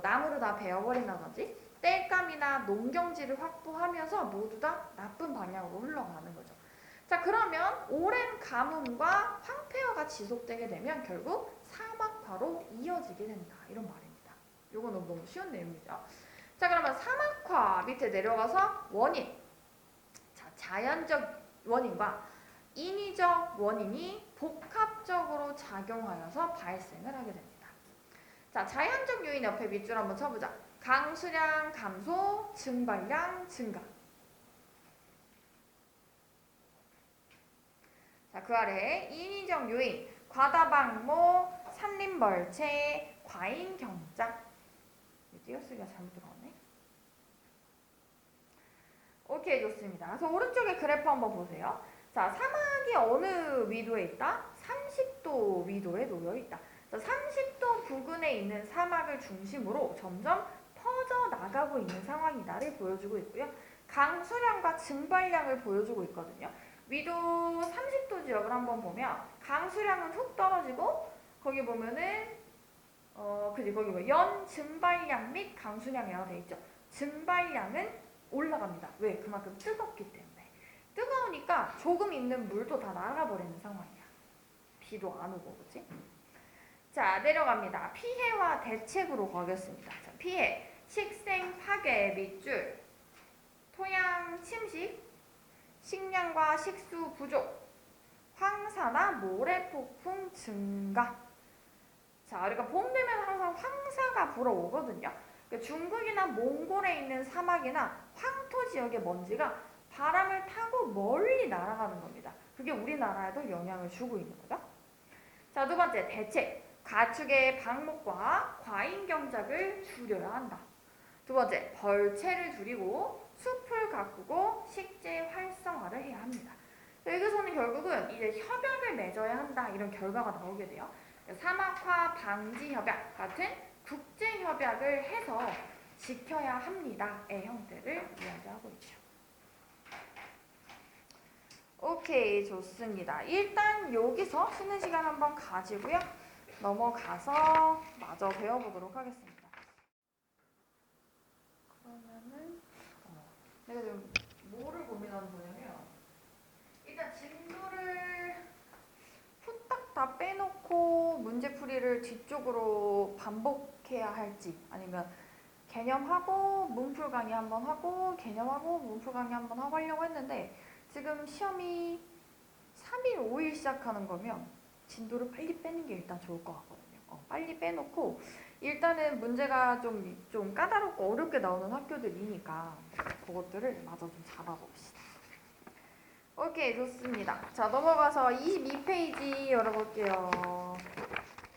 나무를 다 베어버린다든지 땔감이나 농경지를 확보하면서 모두 다 나쁜 방향으로 흘러가는 거죠. 자, 그러면 오랜 가뭄과 황폐화가 지속되게 되면 결국 사막화로 이어지게 된다. 이런 말입니다. 이건 너무 쉬운 내용이죠. 자, 그러면 사막화 밑에 내려가서 원인. 자, 자연적 원인과 인위적 원인이 복합적으로 작용하여서 발생을 하게 됩니다. 자, 자연적 요인 옆에 밑줄 한번 쳐보자. 강수량 감소, 증발량 증가. 자, 그 아래 인위적 요인, 과다방목, 산림벌채, 과잉경작. 띄어쓰기가 잘못 들어갔네. 오케이, 좋습니다. 그래서 오른쪽에 그래프 한번 보세요. 자, 사막이 어느 위도에 있다? 30도 위도에 놓여 있다. 자, 30도 부근에 있는 사막을 중심으로 점점 퍼져 나가고 있는 상황이다를 보여주고 있고요. 강수량과 증발량을 보여주고 있거든요. 위도 30도 지역을 한번 보면 강수량은 훅 떨어지고 거기 보면은 거기 뭐 연 증발량 및 강수량이라고 되어 있죠. 증발량은 올라갑니다. 왜? 그만큼 뜨겁기 때문에. 뜨거우니까 조금 있는 물도 다 나가버리는 상황이야. 비도 안 오고, 그치? 자, 내려갑니다. 피해와 대책으로 가겠습니다. 자, 피해, 식생 파괴 밑줄, 토양 침식, 식량과 식수 부족, 황사나 모래폭풍 증가. 자, 우리가 봄 되면 항상 황사가 불어오거든요. 그러니까 중국이나 몽골에 있는 사막이나 황토 지역의 먼지가 바람을 타고 멀리 날아가는 겁니다. 그게 우리나라에도 영향을 주고 있는 거죠. 자, 두 번째, 대책. 가축의 방목과 과잉 경작을 줄여야 한다. 두 번째, 벌채를 줄이고 숲을 가꾸고 식재 활성화를 해야 합니다. 여기서는 결국은 이제 협약을 맺어야 한다 이런 결과가 나오게 돼요. 사막화 방지 협약 같은 국제 협약을 해서 지켜야 합니다의 형태를 이야기하고 있죠. 오케이, 좋습니다. 일단 여기서 쉬는 시간 한번 가지고요. 넘어가서 마저 배워보도록 하겠습니다. 그러면은 내가 지금 뭐를 고민하는 거냐면 일단 진도를 후딱 다 빼놓고 문제풀이를 뒤쪽으로 반복해야 할지 아니면 개념하고 문풀 강의 한번 하고 개념하고 문풀 강의 한번 하고 하려고 했는데 지금 시험이 3일, 5일 시작하는 거면 진도를 빨리 빼는 게 일단 좋을 것 같거든요. 빨리 빼놓고 일단은 문제가 좀 까다롭고 어렵게 나오는 학교들이니까 그것들을 마저 좀 잡아봅시다. 오케이, 좋습니다. 자, 넘어가서 22페이지 열어볼게요.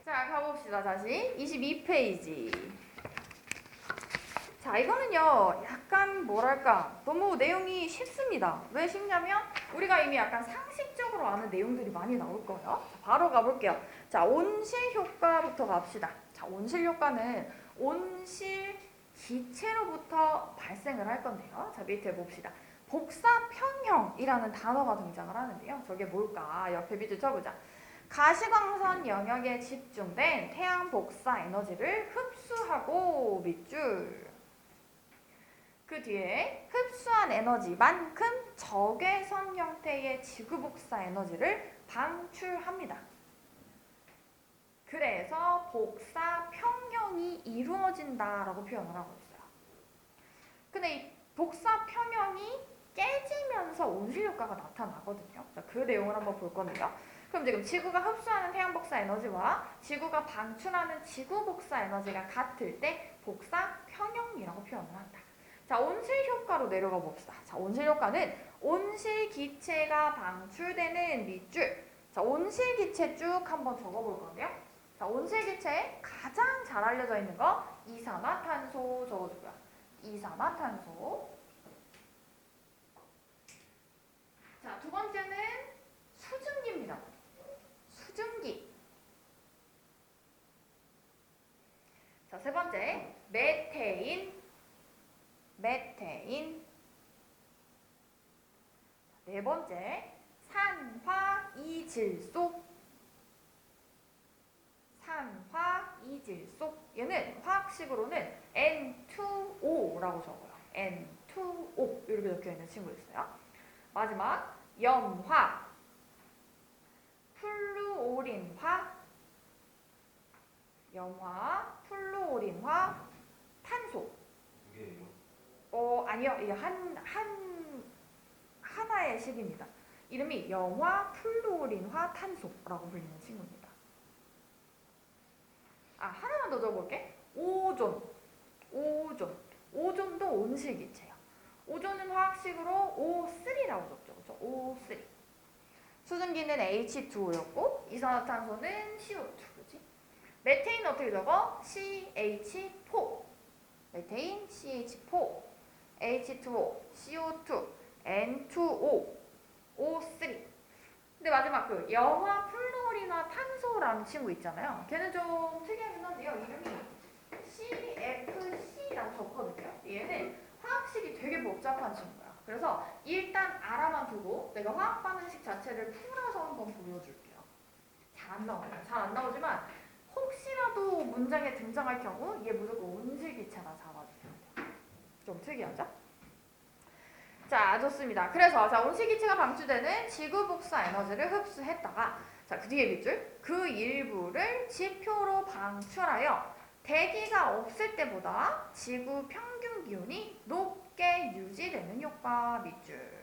자, 가봅시다. 다시 22페이지. 자, 이거는요 약간 뭐랄까 너무 내용이 쉽습니다. 왜 쉽냐면 우리가 이미 약간 상식적으로 아는 내용들이 많이 나올 거예요. 자, 바로 가볼게요. 자, 온실 효과부터 갑시다. 자, 온실 효과는 온실 기체로부터 발생을 할 건데요. 자, 밑에 봅시다. 복사평형이라는 단어가 등장을 하는데요. 저게 뭘까? 옆에 밑에 쳐보자. 가시광선 영역에 집중된 태양 복사 에너지를 흡수하고 밑줄. 그 뒤에 흡수한 에너지만큼 적외선 형태의 지구 복사 에너지를 방출합니다. 그래서 복사 평형이 이루어진다라고 표현을 하고 있어요. 근데 이 복사 평형이 깨지면서 온실 효과가 나타나거든요. 자, 그 내용을 한번 볼 건데요. 그럼 지금 지구가 흡수하는 태양 복사 에너지와 지구가 방출하는 지구 복사 에너지가 같을 때 복사 평형이라고 표현을 한다. 자, 온실 효과로 내려가 봅시다. 자, 온실 효과는 온실 기체가 방출되는 밑줄. 자, 온실 기체 쭉 한번 적어볼 건데요. 자, 온실 기체 가장 잘 알려져 있는 거 이산화탄소 적어주고요. 이산화탄소. 자, 두 번째는 수증기입니다. 수증기. 자, 세 번째 메테인. 메테인. 네 번째 산화이질소. 산화이질소. 얘는 화학식으로는 N2O라고 적어요. N2O 이렇게 적혀있는 친구 있어요. 마지막 염화, 플루오린화, 염화, 플루오린화, 탄소. 이게요? 아니요. 이게 하나의 식입니다. 이름이 염화, 플루오린화, 탄소라고 불리는 친구입니다. 하나만 더 적어볼게. 오존. 오존도 온실기체예요. 오존은 화학식으로 O3라고 적죠. 그렇죠? O3. 수증기는 H2O였고 이산화탄소는 CO2. 그렇지? 메테인은 어떻게 적어? CH4. 메테인 CH4, H2O, CO2, N2O, O3. 근데 마지막 그 염화, 플루오린화, 탄소라는 친구 있잖아요. 걔는 좀 특이하긴 한데요. 이름이 CFC라고 적거든요. 얘는 화학식이 되게 복잡한 친구야. 그래서 일단 알아만 두고 내가 화학 반응식 자체를 풀어서 한번 보여줄게요. 잘 안 나와요. 잘 안 나오지만 혹시라도 문장에 등장할 경우 얘 무조건 온실기체나 잡아주세요. 좀 특이하죠? 자, 좋습니다. 그래서 자, 온실기체가 방출되는 지구 복사 에너지를 흡수했다가 자, 그 뒤에 밑줄 그 일부를 지표로 방출하여 대기가 없을 때보다 지구 평균 기온이 높게 유지되는 효과 밑줄.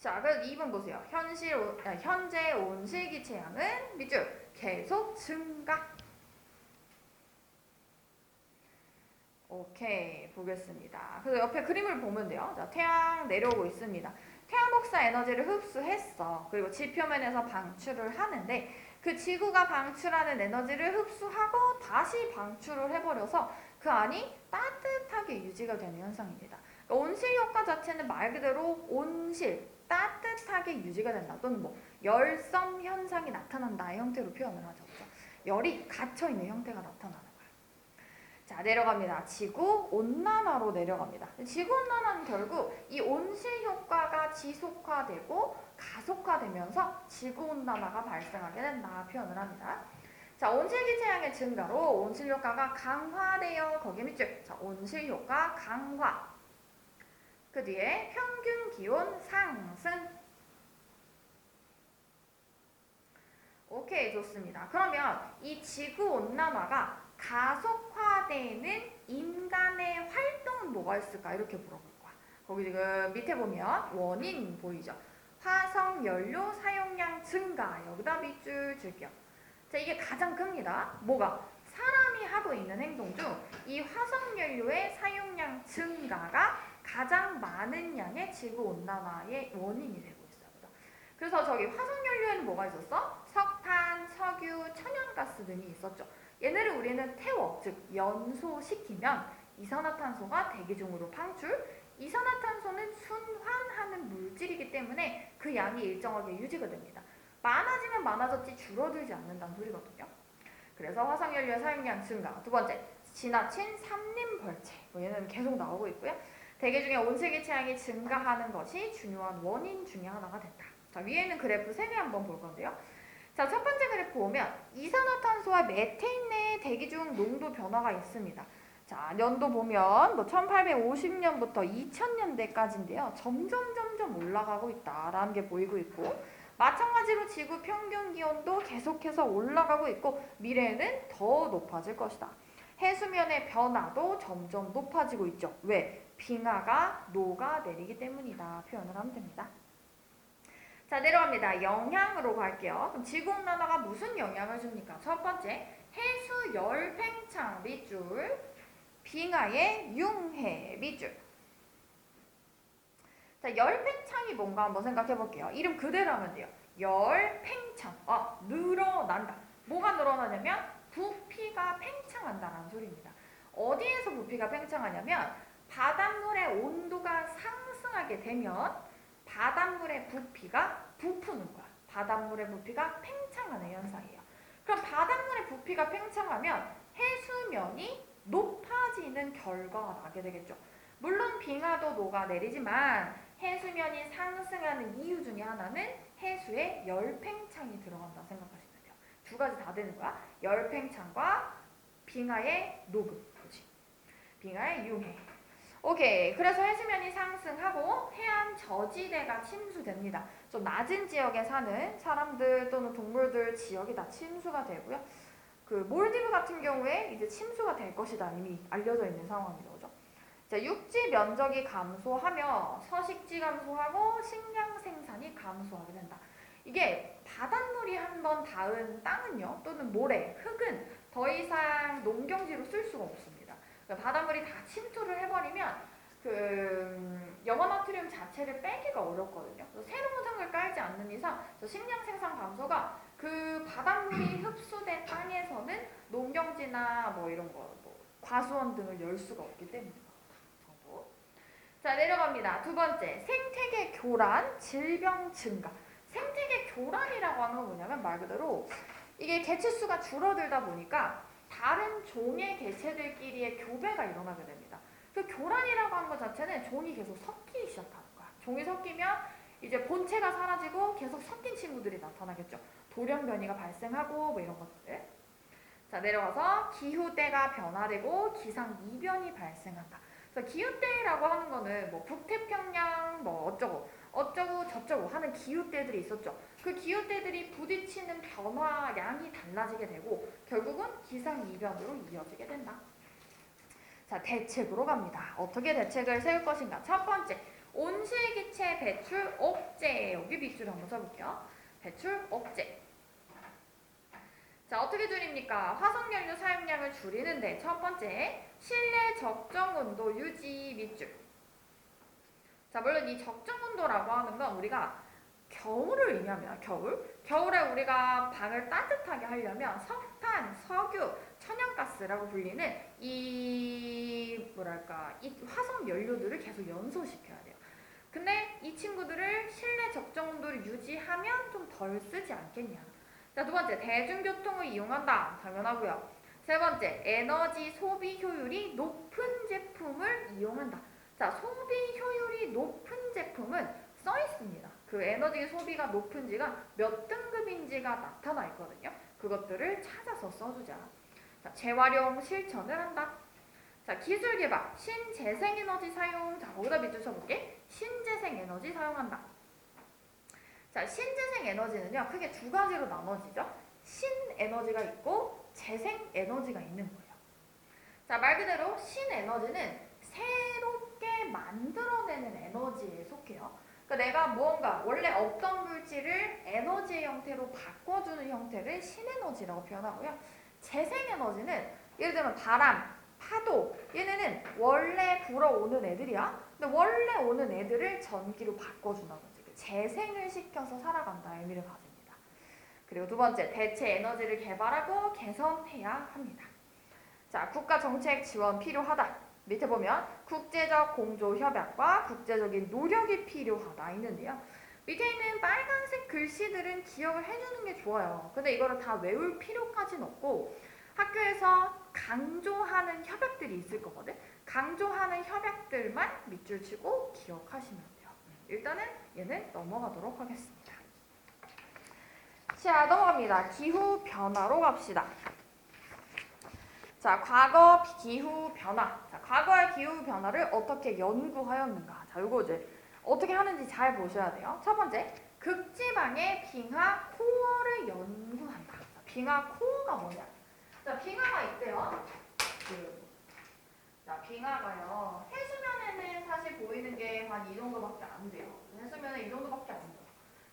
자, 그래서 2번 보세요. 현재 온실기체 양은 밑줄 계속 증가. 오케이, 보겠습니다. 그래서 옆에 그림을 보면 돼요. 자, 태양 내려오고 있습니다. 태양 복사 에너지를 흡수했어. 그리고 지표면에서 방출을 하는데 그 지구가 방출하는 에너지를 흡수하고 다시 방출을 해버려서 그 안이 따뜻하게 유지가 되는 현상입니다. 그러니까 온실 효과 자체는 말 그대로 온실, 따뜻하게 유지가 된다. 또는 뭐 열섬 현상이 나타난다의 형태로 표현을 하죠. 그렇죠? 열이 갇혀있는 형태가 나타나는 거예요. 자, 내려갑니다. 지구 온난화로 내려갑니다. 지구 온난화는 결국 이 온실 효과가 지속화되고 가속화되면서 지구 온난화가 발생하게 된다 표현을 합니다. 자, 온실기체량의 증가로 온실 효과가 강화되어 거기에 밑줄. 자, 온실 효과 강화. 그 뒤에 평균 기온 상승. 오케이, 좋습니다. 그러면 이 지구 온난화가 가속화되는 인간의 활동은 뭐가 있을까? 이렇게 물어볼 거야. 거기 지금 밑에 보면 원인 보이죠? 화석 연료 사용량 증가. 여기다 밑줄 줄게요. 자, 이게 가장 큽니다. 뭐가? 사람이 하고 있는 행동 중 이 화석 연료의 사용량 증가가 가장 많은 양의 지구 온난화의 원인이 되고 있어요. 그래서 저기 화석 연료에는 뭐가 있었어? 석탄, 석유, 천연가스 등이 있었죠. 얘네를 우리는 태워, 즉 연소시키면 이산화탄소가 대기 중으로 방출. 이산화탄소는 순환하는 물질이기 때문에 그 양이 일정하게 유지가 됩니다. 많아지면 많아졌지 줄어들지 않는다는 소리거든요. 그래서 화석연료의 사용량 증가. 두 번째, 지나친 산림벌채. 얘는 계속 나오고 있고요. 대기 중에 온실기체량이 증가하는 것이 중요한 원인 중에 하나가 된다. 자, 위에는 그래프 3개 한번 볼 건데요. 자, 첫 번째 그래프 보면 이산화탄소와 메테인 내의 대기 중 농도 변화가 있습니다. 자, 년도 보면 뭐 1850년부터 2000년대까지인데요. 점점 올라가고 있다라는 게 보이고 있고, 마찬가지로 지구 평균 기온도 계속해서 올라가고 있고 미래에는 더 높아질 것이다. 해수면의 변화도 점점 높아지고 있죠. 왜? 빙하가 녹아내리기 때문이다. 표현을 하면 됩니다. 자, 내려갑니다. 영향으로 갈게요. 그럼 지구온난화가 무슨 영향을 줍니까? 첫 번째, 해수 열 팽창 밑줄, 빙하의 융해 밑줄. 자, 열 팽창이 뭔가 한번 생각해 볼게요. 이름 그대로 하면 돼요. 열 팽창. 늘어난다. 뭐가 늘어나냐면 부피가 팽창한다는 소리입니다. 어디에서 부피가 팽창하냐면 바닷물의 온도가 상승하게 되면 바닷물의 부피가 부푸는 거야. 바닷물의 부피가 팽창하는 현상이에요. 그럼 바닷물의 부피가 팽창하면 해수면이 높아지는 결과가 나게 되겠죠. 물론 빙하도 녹아내리지만 해수면이 상승하는 이유 중에 하나는 해수에 열팽창이 들어간다고 생각하시면 돼요. 두 가지 다 되는 거야. 열팽창과 빙하의 녹음. 그렇지. 빙하의 융해. 오케이. 그래서 해수면이 상승하고 해안 저지대가 침수됩니다. 좀 낮은 지역에 사는 사람들 또는 동물들 지역이 다 침수가 되고요. 그 몰디브 같은 경우에 이제 침수가 될 것이다. 이미 알려져 있는 상황이죠. 그죠? 자, 육지 면적이 감소하며 서식지 감소하고 식량 생산이 감소하게 된다. 이게 바닷물이 한번 닿은 땅은요, 또는 모래, 흙은 더 이상 농경지로 쓸 수가 없습니다. 그러니까 바닷물이 다 침투를 해버리면 염화나트륨 자체를 빼기가 어렵거든요. 그래서 새로운 흙을 깔지 않는 이상 식량 생산 감소가 그 바닷물이 흡수된 땅에서는 농경지나 뭐 이런 거, 뭐 과수원 등을 열 수가 없기 때문입니다. 자, 내려갑니다. 두 번째, 생태계 교란, 질병 증가. 생태계 교란이라고 하는 건 뭐냐면 말 그대로 이게 개체수가 줄어들다 보니까 다른 종의 개체들끼리의 교배가 일어나게 됩니다. 그 교란이라고 하는 것 자체는 종이 계속 섞이기 시작하는 거야. 종이 섞이면 이제 본체가 사라지고 계속 섞인 친구들이 나타나겠죠. 돌연변이가 발생하고 뭐 이런 것들. 자, 내려가서 기후대가 변화되고 기상이변이 발생한다. 기후대라고 하는 거는 뭐 북태평양 뭐 어쩌고 저쩌고 하는 기후대들이 있었죠. 그 기후대들이 부딪히는 변화량이 달라지게 되고 결국은 기상이변으로 이어지게 된다. 자, 대책으로 갑니다. 어떻게 대책을 세울 것인가? 첫 번째, 온실기체 배출 억제. 여기 밑줄 한번 써볼게요. 배출 억제. 자, 어떻게 줄입니까? 화석연료 사용량을 줄이는데 첫 번째, 실내 적정 온도 유지 밑줄. 자, 물론 이 적정 온도라고 하는 건 우리가 겨울을 의미합니다. 겨울에 우리가 방을 따뜻하게 하려면 석탄, 석유, 천연가스라고 불리는 이 화석 연료들을 계속 연소시켜야 돼요. 근데 이 친구들을 실내 적정 온도를 유지하면 좀 덜 쓰지 않겠냐. 자, 두 번째, 대중교통을 이용한다. 당연하고요. 세 번째, 에너지 소비 효율이 높은 제품을 이용한다. 자, 소비 효율이 높은 제품은 써 있습니다. 그 에너지 소비가 높은지가 몇 등급인지가 나타나 있거든요. 그것들을 찾아서 써주자. 자, 재활용 실천을 한다. 자, 기술 개발, 신재생에너지 사용. 자, 거기다 밑줄 쳐볼게. 신재생에너지 사용한다. 자, 신재생에너지는요, 크게 두 가지로 나눠지죠. 신에너지가 있고 재생에너지가 있는 거예요. 자, 말 그대로 신에너지는 새롭게 만들어내는 에너지에 속해요. 그러니까 내가 무언가 원래 없던 물질을 에너지의 형태로 바꿔주는 형태를 신에너지라고 표현하고요. 재생에너지는 예를 들면 바람, 파도, 얘네는 원래 불어오는 애들이야. 근데 원래 오는 애들을 전기로 바꿔준다든지 재생을 시켜서 살아간다 의미를 가집니다. 그리고 두 번째, 대체 에너지를 개발하고 개선해야 합니다. 자, 국가 정책 지원 필요하다. 밑에 보면 국제적 공조 협약과 국제적인 노력이 필요하다 있는데요. 밑에 있는 빨간색 글씨들은 기억을 해주는 게 좋아요. 근데 이거를 다 외울 필요까지는 없고 학교에서 강조하는 협약들이 있을 거거든. 강조하는 협약들만 밑줄 치고 기억하시면 돼요. 일단은 얘는 넘어가도록 하겠습니다. 자, 넘어갑니다. 기후 변화로 갑시다. 자, 과거 기후 변화. 자, 과거의 기후 변화를 어떻게 연구하였는가. 자, 요거 이제 어떻게 하는지 잘 보셔야 돼요. 첫 번째, 극지방의 빙하 코어를 연구한다. 자, 빙하 코어가 뭐냐? 자, 빙하가 있대요. 자, 빙하가요. 해수면에는 사실 보이는 게 한 이 정도밖에 안 돼요. 해수면에 이 정도밖에 안 돼요.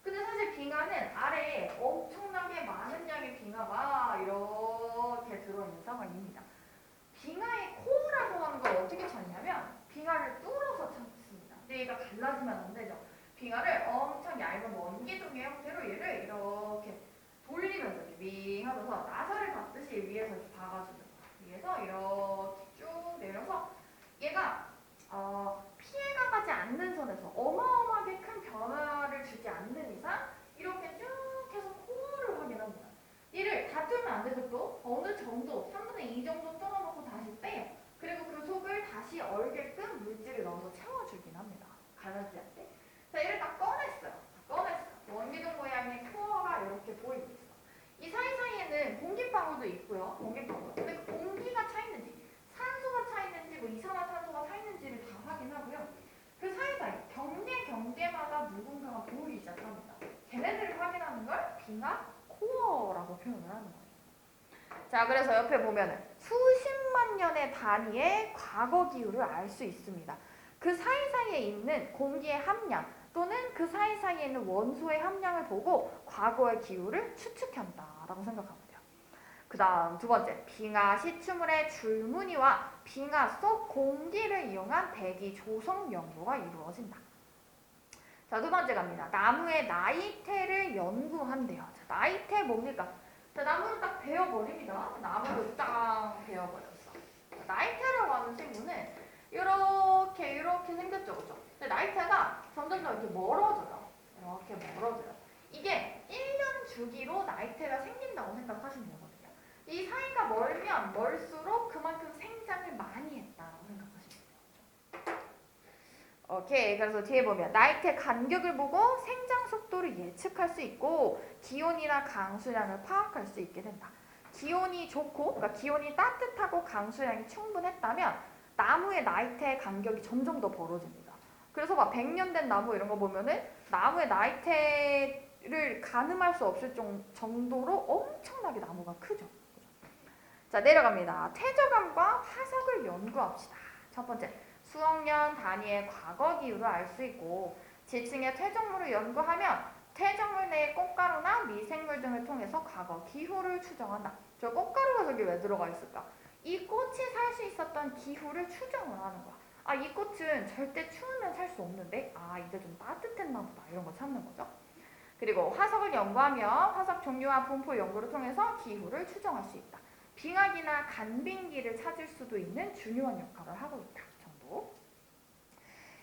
근데 사실 빙하는 아래에 엄청나게 많은 양의 빙하가 이렇게 들어있는 상황입니다. 빙하의 코어라고 하는 걸 어떻게 찾냐면 빙하를 뚫어서 찾습니다. 근데 얘가 갈라지면 안 되죠. 빙하를 엄청 얇은 원기둥의 형태로 얘를 이렇게 돌리면서 이렇게 윙 하면서 나사를 받듯이 위에서 이렇게 박아주는 거예요. 위에서 이렇게 쭉 내려서 얘가 피해가 가지 않는 선에서 어마어마하게 큰 변화를 주지 않는 이상 이렇게 쭉 해서 코어를 확인합니다. 얘를 다 뚫으면 안 되죠. 또 어느 정도 3분의 2 정도 뚫어놓고 다시 빼요. 그리고 그 속을 다시 얼게끔 물질을 넣어서 채워주긴 합니다. 갈라지지 않게. 자, 얘를 딱 꺼냈어요. 원기둥 모양의 코어가 이렇게 보이고 있어. 이 사이사이에는 공기방울도 있고요. 공기방울. 근데 그 공기가 차 있는지, 산소가 차 있는지, 뭐 이산화탄소가 차 있는지를 다 확인하고요. 그 사이사이 경계마다 누군가가 보이기 시작합니다. 걔네들을 확인하는 걸 빙하 코어라고 표현을 하는 거예요. 자, 그래서 옆에 보면은 수십만 년의 단위의 과거 기후를 알 수 있습니다. 그 사이사이에 있는 공기의 함량 또는 그 사이사이에 있는 원소의 함량을 보고 과거의 기후를 추측한다라고 생각하면 돼요. 그 다음 두 번째, 빙하 시추물의 줄무늬와 빙하 속 공기를 이용한 대기 조성 연구가 이루어진다. 자, 두 번째 갑니다. 나무의 나이테를 연구한대요. 자, 나이테 뭡니까? 자, 나무를 딱 베어버립니다. 나무를 딱 베어버렸어. 자, 나이테라고 하는 친구는 이렇게 생겼죠, 그죠? 근데 나이테가 점점 이렇게 멀어져요. 이렇게 멀어져요. 이게 1년 주기로 나이테가 생긴다고 생각하시면 되거든요. 이 사이가 멀면 멀수록 그만큼 생장을 많이 했다고 생각하시면 돼요. 오케이, 그래서 뒤에 보면 나이테 간격을 보고 생장 속도를 예측할 수 있고 기온이나 강수량을 파악할 수 있게 된다. 기온이 좋고, 그러니까 기온이 따뜻하고 강수량이 충분했다면 나무의 나이테 간격이 점점 더 벌어집니다. 그래서 막 100년 된 나무 이런 거 보면은 나무의 나이테를 가늠할 수 없을 정도로 엄청나게 나무가 크죠. 자, 내려갑니다. 퇴적암과 화석을 연구합시다. 첫 번째, 수억 년 단위의 과거 기후를 알 수 있고 지층의 퇴적물을 연구하면 퇴적물 내의 꽃가루나 미생물 등을 통해서 과거 기후를 추정한다. 저 꽃가루가 저기 왜 들어가 있을까? 이 꽃이 살 수 있었던 기후를 추정을 하는 거야. 아, 이 꽃은 절대 추우면 살 수 없는데, 아, 이제 좀 따뜻했나 보다. 이런 거 찾는 거죠. 그리고 화석을 연구하며 화석 종류와 분포 연구를 통해서 기후를 추정할 수 있다. 빙하기나 간빙기를 찾을 수도 있는 중요한 역할을 하고 있다. 정도.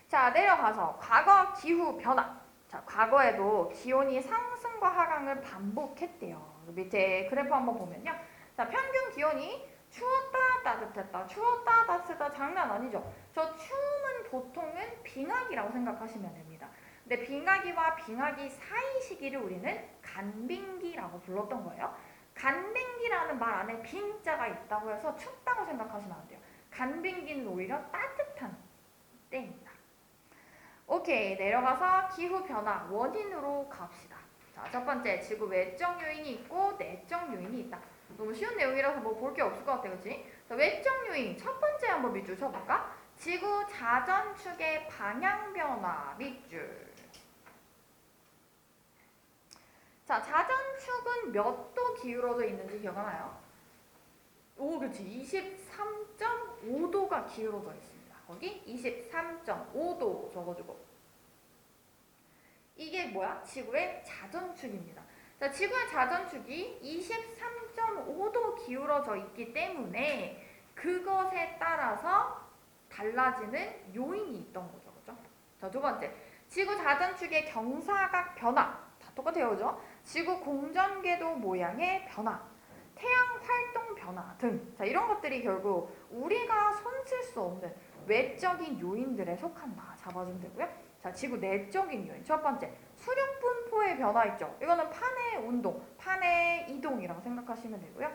자, 내려가서 과거 기후 변화. 자, 과거에도 기온이 상승과 하강을 반복했대요. 밑에 그래프 한번 보면요. 자, 평균 기온이 추웠다 따뜻했다 추웠다 따뜻했다 장난 아니죠. 저 추움은 보통은 빙하기라고 생각하시면 됩니다. 근데 빙하기와 빙하기 사이 시기를 우리는 간빙기라고 불렀던 거예요. 간빙기라는 말 안에 빙자가 있다고 해서 춥다고 생각하시면 안 돼요. 간빙기는 오히려 따뜻한 때입니다. 오케이, 내려가서 기후 변화 원인으로 갑시다. 자, 첫 번째, 지구 외적 요인이 있고 내적 요인이 있다. 너무 쉬운 내용이라서 뭐 볼 게 없을 것 같아요, 그렇지? 자, 외적 요인 첫 번째 한번 밑줄 쳐볼까? 지구 자전축의 방향 변화 밑줄. 자, 자전축은 몇 도 기울어져 있는지 기억나요? 오, 그렇지. 23.5도가 기울어져 있습니다. 거기 23.5도 적어주고. 이게 뭐야? 지구의 자전축입니다. 자, 지구의 자전축이 23.5도 기울어져 있기 때문에 그것에 따라서 달라지는 요인이 있던 거죠. 그죠? 자, 두 번째. 지구 자전축의 경사각 변화. 다 똑같아요. 그죠? 지구 공전궤도 모양의 변화. 태양 활동 변화 등. 자, 이런 것들이 결국 우리가 손쓸 수 없는 외적인 요인들에 속한다. 잡아주면 되고요. 자, 지구 내적인 요인. 첫 번째, 수력 분포의 변화 있죠. 이거는 판의 운동, 판의 이동이라고 생각하시면 되고요.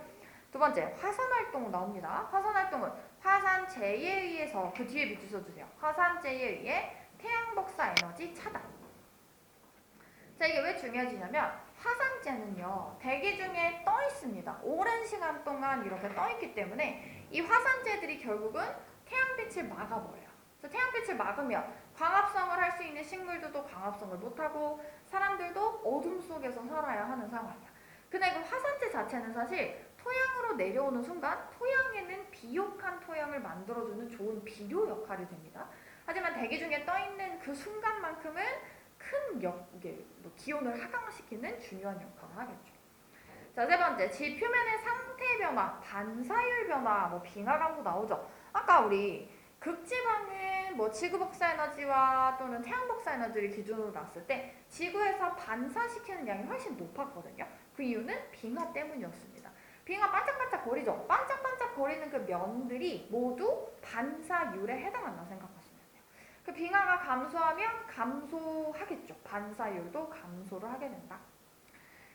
두 번째, 화산 활동 나옵니다. 화산 활동은 화산재에 의해서, 그 뒤에 밑줄 써주세요. 화산재에 의해 태양 복사 에너지 차단. 자, 이게 왜 중요해지냐면 화산재는요, 대기 중에 떠 있습니다. 오랜 시간 동안 이렇게 떠 있기 때문에 이 화산재들이 결국은 태양빛을 막아버려요. 그래서 태양빛을 막으면 광합성을 할 수 있는 식물들도 광합성을 못하고 사람들도 어둠 속에서 살아야 하는 상황이야. 근데 그 화산재 자체는 사실 토양으로 내려오는 순간 토양에는 비옥한 토양을 만들어주는 좋은 비료 역할이 됩니다. 하지만 대기 중에 떠있는 그 순간만큼은 큰 기온을 하강시키는 중요한 역할을 하겠죠. 자, 세 번째, 지 표면의 상태 변화, 반사율 변화, 빙하강도 나오죠. 아까 우리 극지방은 지구 복사 에너지와 또는 태양 복사 에너지를 기준으로 놨을 때 지구에서 반사시키는 양이 훨씬 높았거든요. 그 이유는 빙하 때문이었습니다. 빙하 반짝반짝 거리죠. 반짝반짝 거리는 그 면들이 모두 반사율에 해당한다고 생각하시면 돼요. 그 빙하가 감소하면 감소하겠죠. 반사율도 감소를 하게 된다.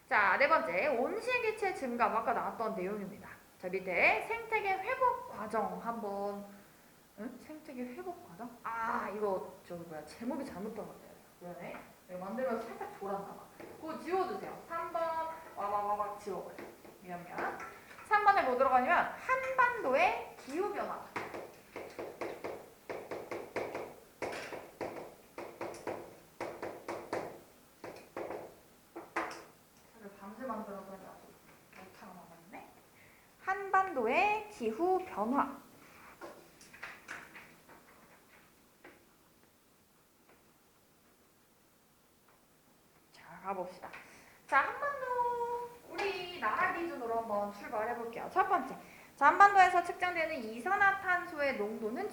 자, 네 번째, 온실기체 증가. 아까 나왔던 내용입니다. 자, 밑에 생태계 회복 과정 한번. 응? 생태계 회복 과정? 아, 이거 제목이 잘못 들어갔네요. 그러네. 이거 만들면서 살짝 졸았나 봐. 그거 지워주세요. 3번 와와와와 지워버려. 미안. 3번에 뭐 들어가냐면 한반도의 기후 변화. 밤새 만들었더니 아주 못하고 나갔네. 한반도의 기후 변화. 가봅시다. 자, 한반도 우리나라 기준으로 한번 출발해 볼게요. 첫 번째, 자, 한반도에서 측정되는 이산화탄소의 농도는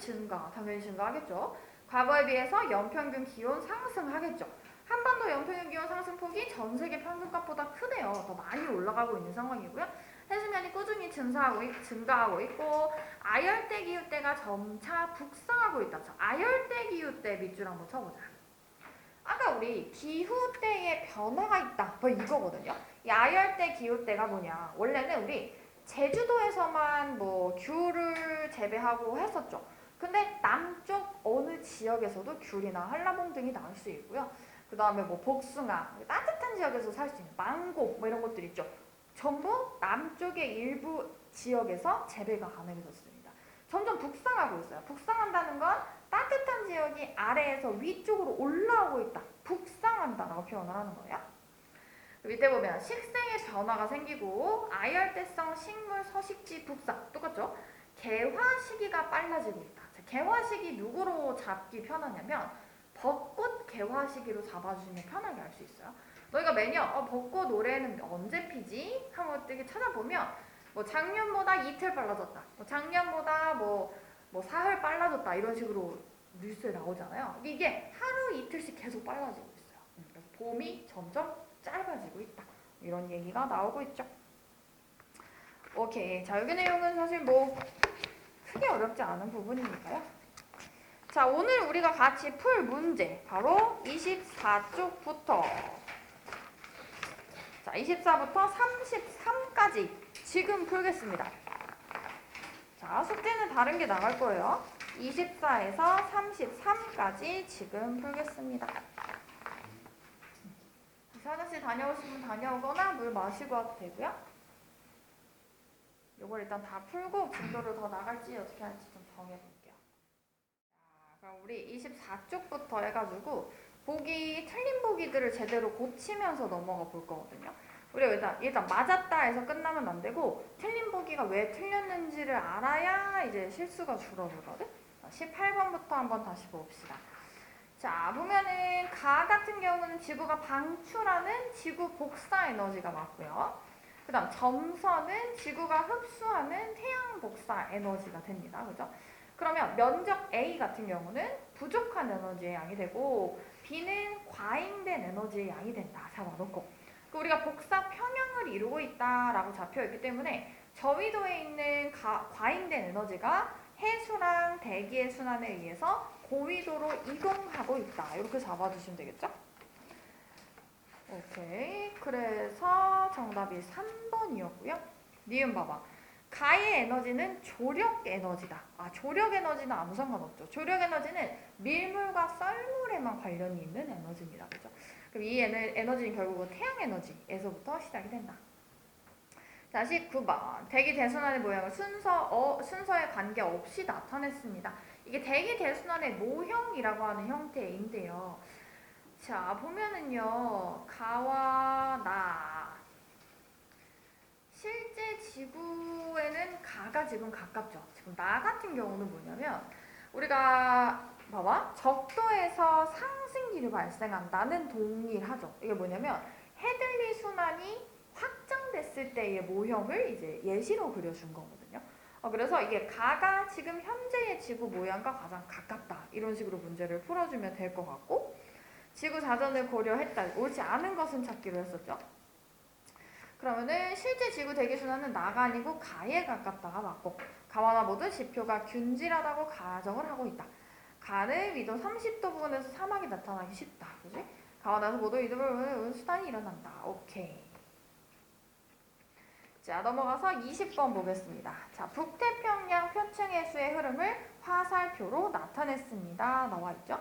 당연히 증가하겠죠. 과거에 비해서 연평균 기온 상승하겠죠. 한반도 연평균 기온 상승폭이 전 세계 평균값보다 크네요. 더 많이 올라가고 있는 상황이고요. 해수면이 꾸준히 증가하고 있고 아열대 기후대가 점차 북상하고 있다. 자, 아열대 기후대 밑줄 한번 쳐보자. 아까 우리 기후대에 변화가 있다. 이거거든요. 이 아열대 기후대가 뭐냐. 원래는 우리 제주도에서만 귤을 재배하고 했었죠. 근데 남쪽 어느 지역에서도 귤이나 한라봉 등이 나올 수 있고요. 그 다음에 복숭아, 따뜻한 지역에서 살 수 있는 망고 이런 것들 있죠. 전부 남쪽의 일부 지역에서 재배가 가능해졌습니다. 점점 북상하고 있어요. 북상한다는 건 따뜻한 지역이 아래에서 위쪽으로 올라오고 있다. 북상한다라고 표현을 하는 거예요. 밑에 보면 식생의 변화가 생기고 아열대성 식물 서식지 북상 똑같죠? 개화 시기가 빨라지고 있다. 자, 개화 시기 누구로 잡기 편하냐면 벚꽃 개화 시기로 잡아주시면 편하게 알 수 있어요. 너희가 매년 벚꽃 올해는 언제 피지? 한번 되게 찾아보면 뭐 작년보다 이틀 빨라졌다. 뭐 작년보다 뭐 사흘 빨라졌다. 이런 식으로 뉴스에 나오잖아요. 이게 하루 이틀씩 계속 빨라지고 있어요. 그래서 봄이 점점 짧아지고 있다. 이런 얘기가 나오고 있죠. 오케이. 자, 여기 내용은 사실 뭐 크게 어렵지 않은 부분이니까요. 자, 오늘 우리가 같이 풀 문제 바로 24쪽부터 자, 24부터 33까지 지금 풀겠습니다. 자, 숙제는 다른 게 나갈 거예요. 24에서 33까지 지금 풀겠습니다. 화장실 다녀오시면 다녀오거나 물 마시고 와도 되고요. 요걸 일단 다 풀고 진도를 더 나갈지 어떻게 할지 좀 정해볼게요. 자, 그럼 우리 24쪽부터 해가지고 틀린 보기들을 제대로 고치면서 넘어가 볼 거거든요. 우리가 일단 맞았다 해서 끝나면 안 되고 틀린 보기가 왜 틀렸는지를 알아야 이제 실수가 줄어들거든. 18번부터 한번 다시 봅시다. 자, 보면은 가 같은 경우는 지구가 방출하는 지구 복사 에너지가 맞고요. 그 다음 점선은 지구가 흡수하는 태양 복사 에너지가 됩니다. 그죠? 그러면 면적 A 같은 경우는 부족한 에너지의 양이 되고 B는 과잉된 에너지의 양이 된다. 잡아놓고 우리가 복사 평형을 이루고 있다라고 잡혀있기 때문에 저위도에 있는 과잉된 에너지가 해수랑 대기의 순환에 의해서 고위도로 이동하고 있다. 이렇게 잡아주시면 되겠죠? 오케이. 그래서 정답이 3번이었고요. 니은 봐봐. 가의 에너지는 조력 에너지다. 조력 에너지는 아무 상관없죠. 조력 에너지는 밀물과 썰물에만 관련이 있는 에너지입니다. 그죠? 그럼 이 에너지는 결국은 태양 에너지에서부터 시작이 된다. 자, 19번. 대기 대순환의 모양을 순서에 관계없이 나타냈습니다. 이게 대기 대순환의 모형이라고 하는 형태인데요. 자, 보면은요. 가와 나. 실제 지구에는 가가 지금 가깝죠. 지금 나 같은 경우는 뭐냐면 우리가 봐봐. 적도에서 상승기류 발생한다는 동일하죠. 이게 뭐냐면 해들리 순환이 확장됐을 때의 모형을 이제 예시로 그려준 거거든요. 그래서 이게 가가 지금 현재의 지구 모양과 가장 가깝다. 이런 식으로 문제를 풀어주면 될 것 같고 지구 자전을 고려했다. 옳지 않은 것은 찾기로 했었죠. 그러면은 실제 지구 대기순환은 나가 아니고 가에 가깝다가 맞고 가와 나 모두 지표가 균질하다고 가정을 하고 있다. 가는 위도 30도 부근에서 사막이 나타나기 쉽다. 그지? 가와 나서 모두 이동을 수단이 일어난다. 오케이. 자, 넘어가서 20번 보겠습니다. 자, 북태평양 표층 해수의 흐름을 화살표로 나타냈습니다. 나와 있죠?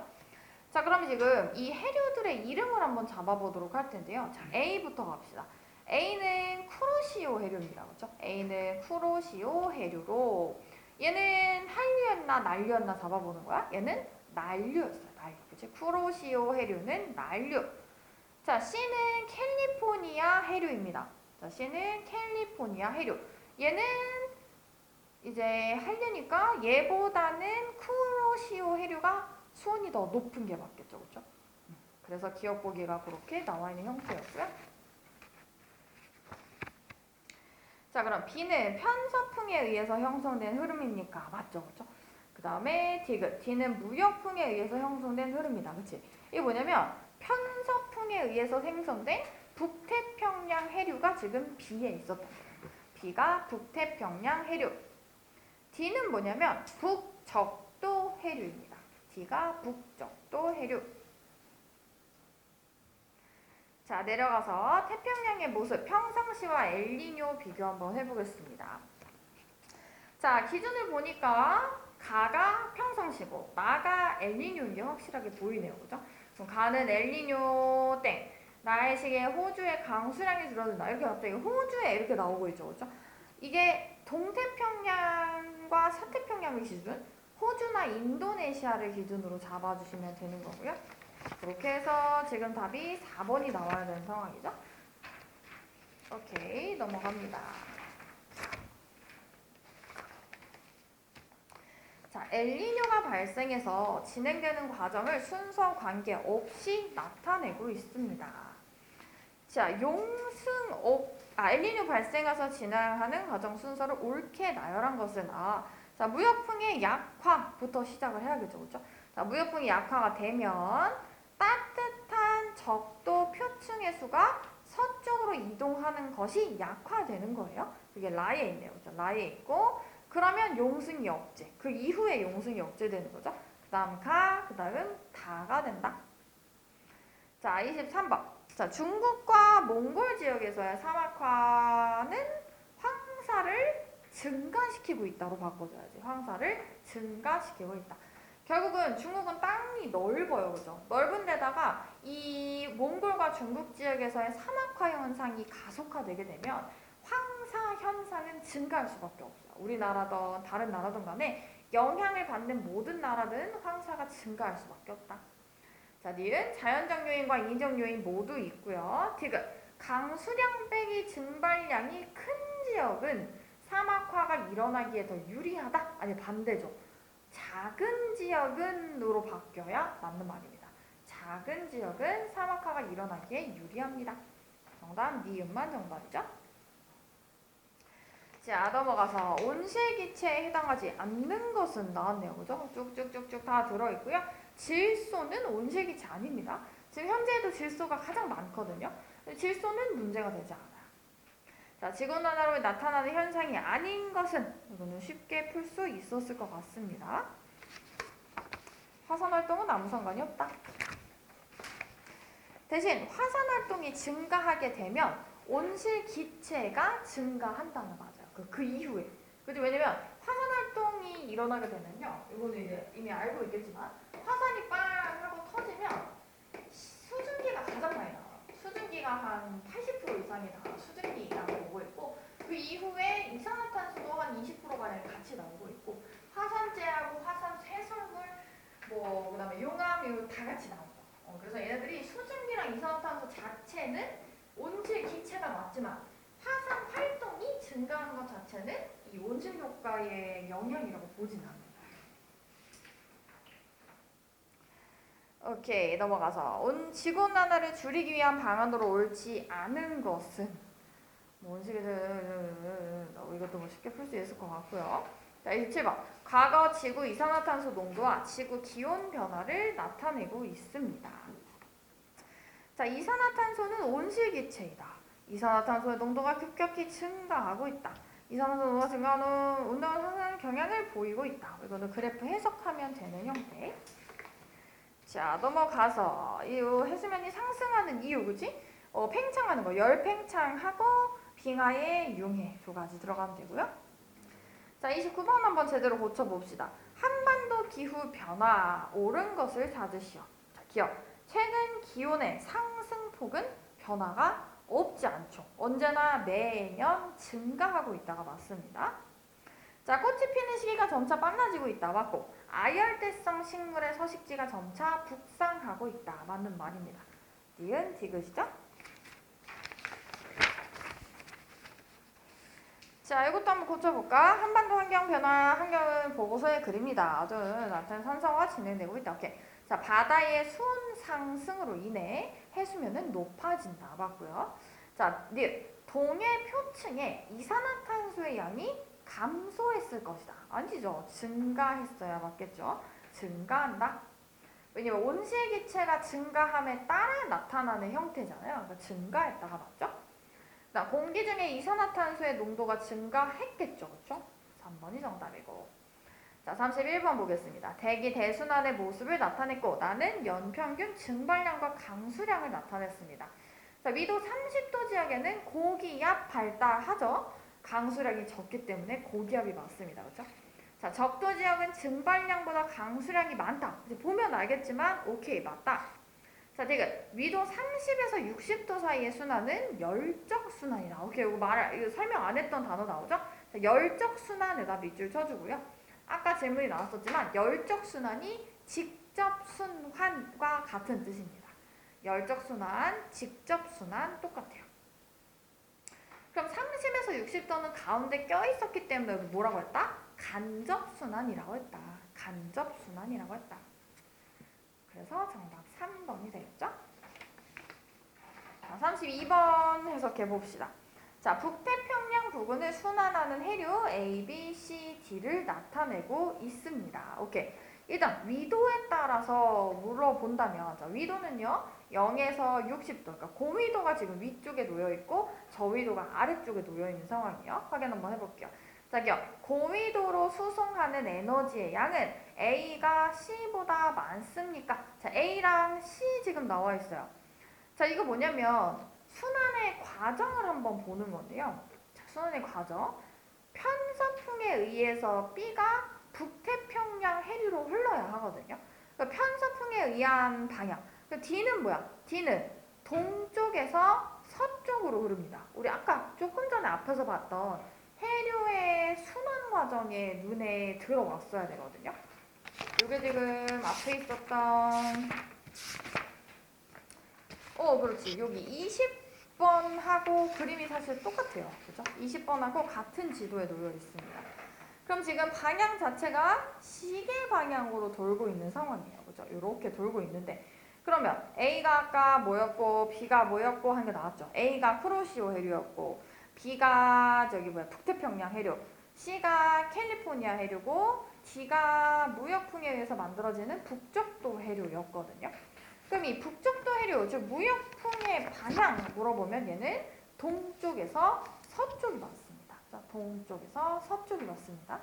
자, 그럼 지금 이 해류들의 이름을 한번 잡아보도록 할 텐데요. 자, A부터 갑시다. A는 쿠로시오 해류입니다. 그렇죠? A는 쿠로시오 해류로 얘는 한류였나 난류였나 잡아보는 거야. 얘는 난류였어요. 난류. 그치? 쿠로시오 해류는 난류. 자, C는 캘리포니아 해류입니다. 자, C는 캘리포니아 해류. 얘는 이제 한류니까 얘보다는 쿠로시오 해류가 수온이 더 높은 게 맞겠죠. 그렇죠? 그래서 기억 보기가 그렇게 나와 있는 형태였고요. 자, 그럼 B는 편서풍에 의해서 형성된 흐름입니까? 맞죠, 그렇죠? 그 다음에 디귿. D는 무역풍에 의해서 형성된 흐름이다. 그치? 이게 뭐냐면 편서풍에 의해서 생성된 북태평양 해류가 지금 B에 있었던 거예요. B가 북태평양 해류. D는 뭐냐면 북적도 해류입니다. D가 북적도 해류. 자, 내려가서 태평양의 모습, 평상시와 엘니뇨 비교 한번 해보겠습니다. 자, 기준을 보니까 가가 평상시고 나가 엘니뇨인 게 확실하게 보이네요. 그죠? 그럼 가는 엘니뇨 땡. 나의 시기에 호주의 강수량이 줄어든다. 이렇게 갑자기 호주에 이렇게 나오고 있죠. 그죠? 이게 동태평양과 서태평양의 기준, 호주나 인도네시아를 기준으로 잡아주시면 되는 거고요. 그렇게 해서 지금 답이 4번이 나와야 되는 상황이죠. 오케이, 넘어갑니다. 자, 엘니뇨가 발생해서 진행되는 과정을 순서 관계없이 나타내고 있습니다. 자, 엘니뇨 발생해서 진행하는 과정 순서를 옳게 나열한 것은 자, 무역풍의 약화부터 시작을 해야겠죠, 그렇죠? 자, 무역풍이 약화가 되면 따뜻한 적도 표층의 수가 서쪽으로 이동하는 것이 약화되는 거예요. 그게 라에 있네요, 그렇죠? 라에 있고. 그러면 용승이 억제. 그 이후에 용승이 억제되는 거죠. 그 다음 그 다음 다가 된다. 자, 23번. 자, 중국과 몽골 지역에서의 사막화는 황사를 증가시키고 있다로 바꿔줘야지. 황사를 증가시키고 있다. 결국은 중국은 땅이 넓어요. 그죠? 넓은 데다가 이 몽골과 중국 지역에서의 사막화 현상이 가속화되게 되면 황사 현상은 증가할 수밖에 없어요. 우리나라든 다른 나라든 간에 영향을 받는 모든 나라들은 황사가 증가할 수밖에 없다. 자, 니은 자연적 요인과 인위적 요인 모두 있고요. 디귿 강수량 빼기 증발량이 큰 지역은 사막화가 일어나기에 더 유리하다? 아니 반대죠. 작은 지역은으로 바뀌어야 맞는 말입니다. 작은 지역은 사막화가 일어나기에 유리합니다. 정답 니은만 정답이죠. 자, 넘어가서 온실기체에 해당하지 않는 것은 나왔네요. 그죠? 쭉쭉쭉쭉 다 들어있고요. 질소는 온실기체 아닙니다. 지금 현재에도 질소가 가장 많거든요. 질소는 문제가 되지 않아요. 자, 지구온난화로 나타나는 현상이 아닌 것은 이거는 쉽게 풀 수 있었을 것 같습니다. 화산활동은 아무 상관이 없다. 대신 화산활동이 증가하게 되면 온실기체가 증가한다는 맞아요. 그 이후에. 그죠? 왜냐면 화산활동이 일어나게 되면요. 이거는 이제 이미 알고 있겠지만 화산이 빵 하고 터지면 수증기가 가장 많이 나와요. 수증기가 한 80% 이상이 나와요. 수증기라고 보고 있고 그 이후에 이산화탄소도 한 20%가량 같이 나오고 있고 화산재하고 화산 쇠설물 그 다음에 용암 이거 다 같이 나와요. 그래서 얘네들이 수증기랑 이산화탄소 자체는 온실 기체가 맞지만 화산 활동이 증가하는 것 자체는 이 온실 효과의 영향이라고 보진 않아요. 오케이, 넘어가서 지구온난화를 줄이기 위한 방안으로 옳지 않은 것은 온실기체 이것도 쉽게 풀 수 있을 것 같고요. 자, 27번. 과거 지구 이산화탄소 농도와 지구 기온 변화를 나타내고 있습니다. 자, 이산화탄소는 온실기체이다. 이산화탄소의 농도가 급격히 증가하고 있다. 이산화탄소 농도가 증가하는 온난화 상승 경향을 보이고 있다. 이거는 그래프 해석하면 되는 형태. 자, 넘어가서 이 해수면이 상승하는 이유, 그지? 팽창하는 거, 열 팽창하고 빙하의 융해 두 가지 들어가면 되고요. 자, 29번 한번 제대로 고쳐봅시다. 한반도 기후 변화 옳은 것을 찾으시오. 자, 기억. 최근 기온의 상승폭은 변화가 없지 않죠. 언제나 매년 증가하고 있다가 맞습니다. 자, 꽃이 피는 시기가 점차 빨라지고 있다. 맞고. 아열대성 식물의 서식지가 점차 북상하고 있다. 맞는 말입니다. 니은 디귿이죠? 자, 이것도 한번 고쳐볼까? 한반도 환경 보고서의 그림이다. 아주 나타난 산성화 진행되고 있다. 오케이. 자, 바다의 수온 상승으로 인해 해수면은 높아진다. 맞고요. 자, 동해 표층에 이산화탄소의 양이 감소했을 것이다. 아니죠. 증가했어야 맞겠죠. 증가한다. 왜냐면 온실기체가 증가함에 따라 나타나는 형태잖아요. 그러니까 증가했다가 맞죠? 공기 중에 이산화탄소의 농도가 증가했겠죠. 그렇죠? 3번이 정답이고. 자, 31번 보겠습니다. 대기 대순환의 모습을 나타냈고 나는 연평균 증발량과 강수량을 나타냈습니다. 자, 위도 30도 지역에는 고기압 발달하죠. 강수량이 적기 때문에 고기압이 맞습니다. 그렇죠? 자, 적도 지역은 증발량보다 강수량이 많다. 이제 보면 알겠지만 오케이, 맞다. 자, 디귿. 위도 30에서 60도 사이의 순환은 열적 순환이다. 오케이, 이거 설명 안 했던 단어 나오죠? 자, 열적 순환에다 밑줄 쳐주고요. 아까 질문이 나왔었지만 열적 순환이 직접 순환과 같은 뜻입니다. 열적 순환, 직접 순환 똑같아요. 그럼 30에서 60도는 가운데 껴있었기 때문에 여기 뭐라고 했다? 간접순환이라고 했다. 간접순환이라고 했다. 그래서 정답 3번이 되겠죠? 자, 32번 해석해 봅시다. 자, 북태평양 부근을 순환하는 해류 A, B, C, D를 나타내고 있습니다. 오케이. 일단 위도에 따라서 물어본다면, 자, 위도는요 0에서 60도, 그러니까 고위도가 지금 위쪽에 놓여 있고 저위도가 아래쪽에 놓여 있는 상황이에요. 확인 한번 해볼게요. 자, 고위도로 수송하는 에너지의 양은 A가 C보다 많습니까? 자, A랑 C 지금 나와 있어요. 자, 이거 뭐냐면 순환의 과정을 한번 보는 건데요. 자, 순환의 과정. 편서풍에 의해서 B가 북태평양 해류로 흘러야 하거든요. 그러니까 편서풍에 의한 방향. 그러니까 D는 뭐야? D는 동쪽에서 서쪽으로 흐릅니다. 우리 아까 조금 전에 앞에서 봤던 해류의 순환 과정에 눈에 들어왔어야 되거든요. 이게 지금 앞에 있었던 그렇지. 여기 20번하고 그림이 사실 똑같아요. 그죠? 20번하고 같은 지도에 놓여 있습니다. 그럼 지금 방향 자체가 시계 방향으로 돌고 있는 상황이에요. 그죠? 이렇게 돌고 있는데 그러면 A가 아까 뭐였고 B가 뭐였고 한 게 나왔죠. A가 쿠로시오 해류였고 B가 북태평양 해류, C가 캘리포니아 해류고 D가 무역풍에 의해서 만들어지는 북적도 해류였거든요. 그럼 이 북적도 해류, 즉 무역풍의 방향 물어보면 얘는 동쪽에서 서쪽이 맞습니다. 자, 동쪽에서 서쪽이 맞습니다.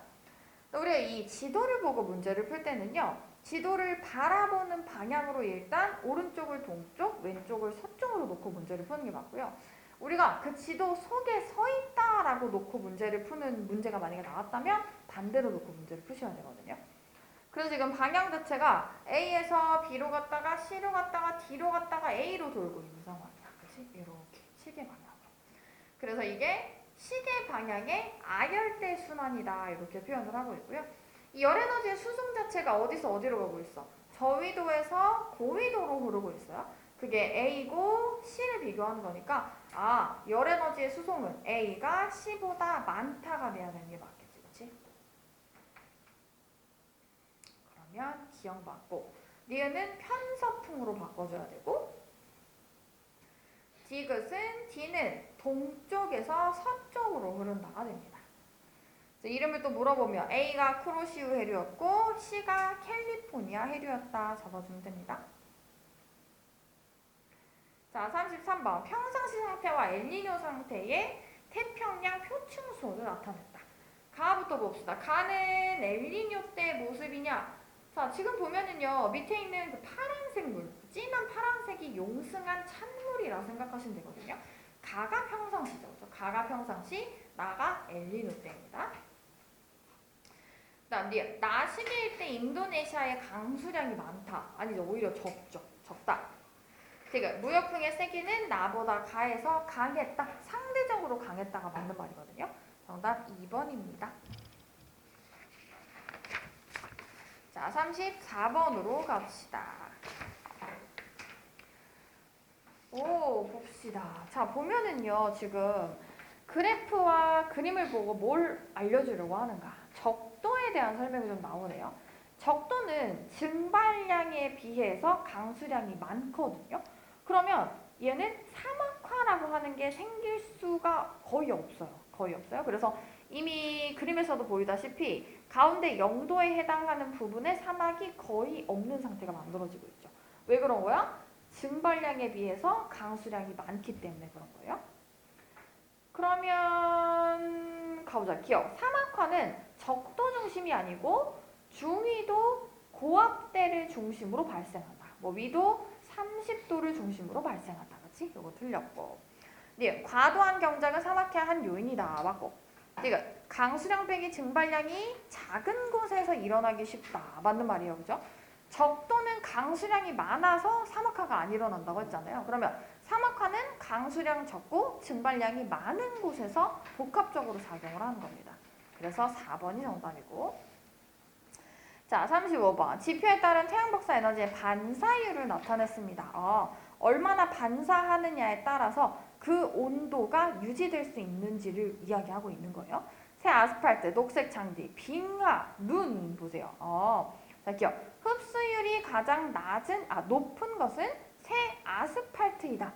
우리가 이 지도를 보고 문제를 풀 때는요. 지도를 바라보는 방향으로 일단 오른쪽을 동쪽, 왼쪽을 서쪽으로 놓고 문제를 푸는 게 맞고요. 우리가 그 지도 속에 서 있다라고 놓고 문제를 푸는 문제가 만약에 나왔다면 반대로 놓고 문제를 푸셔야 되거든요. 그래서 지금 방향 자체가 A에서 B로 갔다가 C로 갔다가 D로 갔다가 A로 돌고 있는 상황이야. 그치? 이렇게 시계 방향으로. 그래서 이게 시계 방향의 아열대 순환이다. 이렇게 표현을 하고 있고요. 이 열에너지의 수송 자체가 어디서 어디로 가고 있어? 저위도에서 고위도로 흐르고 있어요. 그게 A고 C를 비교하는 거니까 열에너지의 수송은 A가 C보다 많다가 돼야 되는 게 맞겠지. 그치? 그러면 기억 맞고 니은은 편서풍으로 바꿔줘야 되고 디귿은 D는 동쪽에서 서쪽으로 흐른다가 됩니다. 이름을 또 물어보면 A가 쿠로시우 해류였고 C가 캘리포니아 해류였다 적어주면 됩니다. 자, 33번 평상시 상태와 엘니뇨 상태의 태평양 표층수를 나타냈다. 가부터 봅시다. 가는 엘니뇨 때 모습이냐? 자, 지금 보면은요 밑에 있는 그 파란색 물, 진한 파란색이 용승한 찬물이라 생각하시면 되거든요. 가가 평상시죠. 그렇죠? 가가 평상시, 나가 엘니뇨 때입니다. 나 시기일 때 인도네시아의 강수량이 많다. 아니죠. 오히려 적다. 지금 무역풍의 세기는 나보다 가에서 강했다. 상대적으로 강했다가 맞는 말이거든요. 정답 2번입니다. 자, 34번으로 갑시다. 봅시다. 자, 보면은요, 지금 그래프와 그림을 보고 뭘 알려주려고 하는가? 적도에 대한 설명이 좀 나오네요. 적도는 증발량에 비해서 강수량이 많거든요. 그러면 얘는 사막화라고 하는 게 생길 수가 거의 없어요. 그래서 이미 그림에서도 보이다시피 가운데 0도에 해당하는 부분에 사막이 거의 없는 상태가 만들어지고 있죠. 왜 그런 거야? 증발량에 비해서 강수량이 많기 때문에 그런 거예요. 그러면 가보자. 기억. 사막화는 적도 중심이 아니고 중위도 고압대를 중심으로 발생한다. 위도 30도를 중심으로 발생한다. 그치? 이거 틀렸고. 네, 과도한 경작은 사막화의 한 요인이다. 맞고. 네, 강수량 빼기 증발량이 작은 곳에서 일어나기 쉽다. 맞는 말이에요. 그죠? 적도는 강수량이 많아서 사막화가 안 일어난다고 했잖아요. 그러면 사막화는 강수량 적고 증발량이 많은 곳에서 복합적으로 작용을 하는 겁니다. 그래서 4번이 정답이고. 자, 35번. 지표에 따른 태양 박사 에너지의 반사율을 나타냈습니다. 얼마나 반사하느냐에 따라서 그 온도가 유지될 수 있는지를 이야기하고 있는 거예요. 새 아스팔트, 녹색 장디, 빙하, 눈 보세요. 자, 기억. 흡수율이 가장 높은 것은 새 아스팔트이다.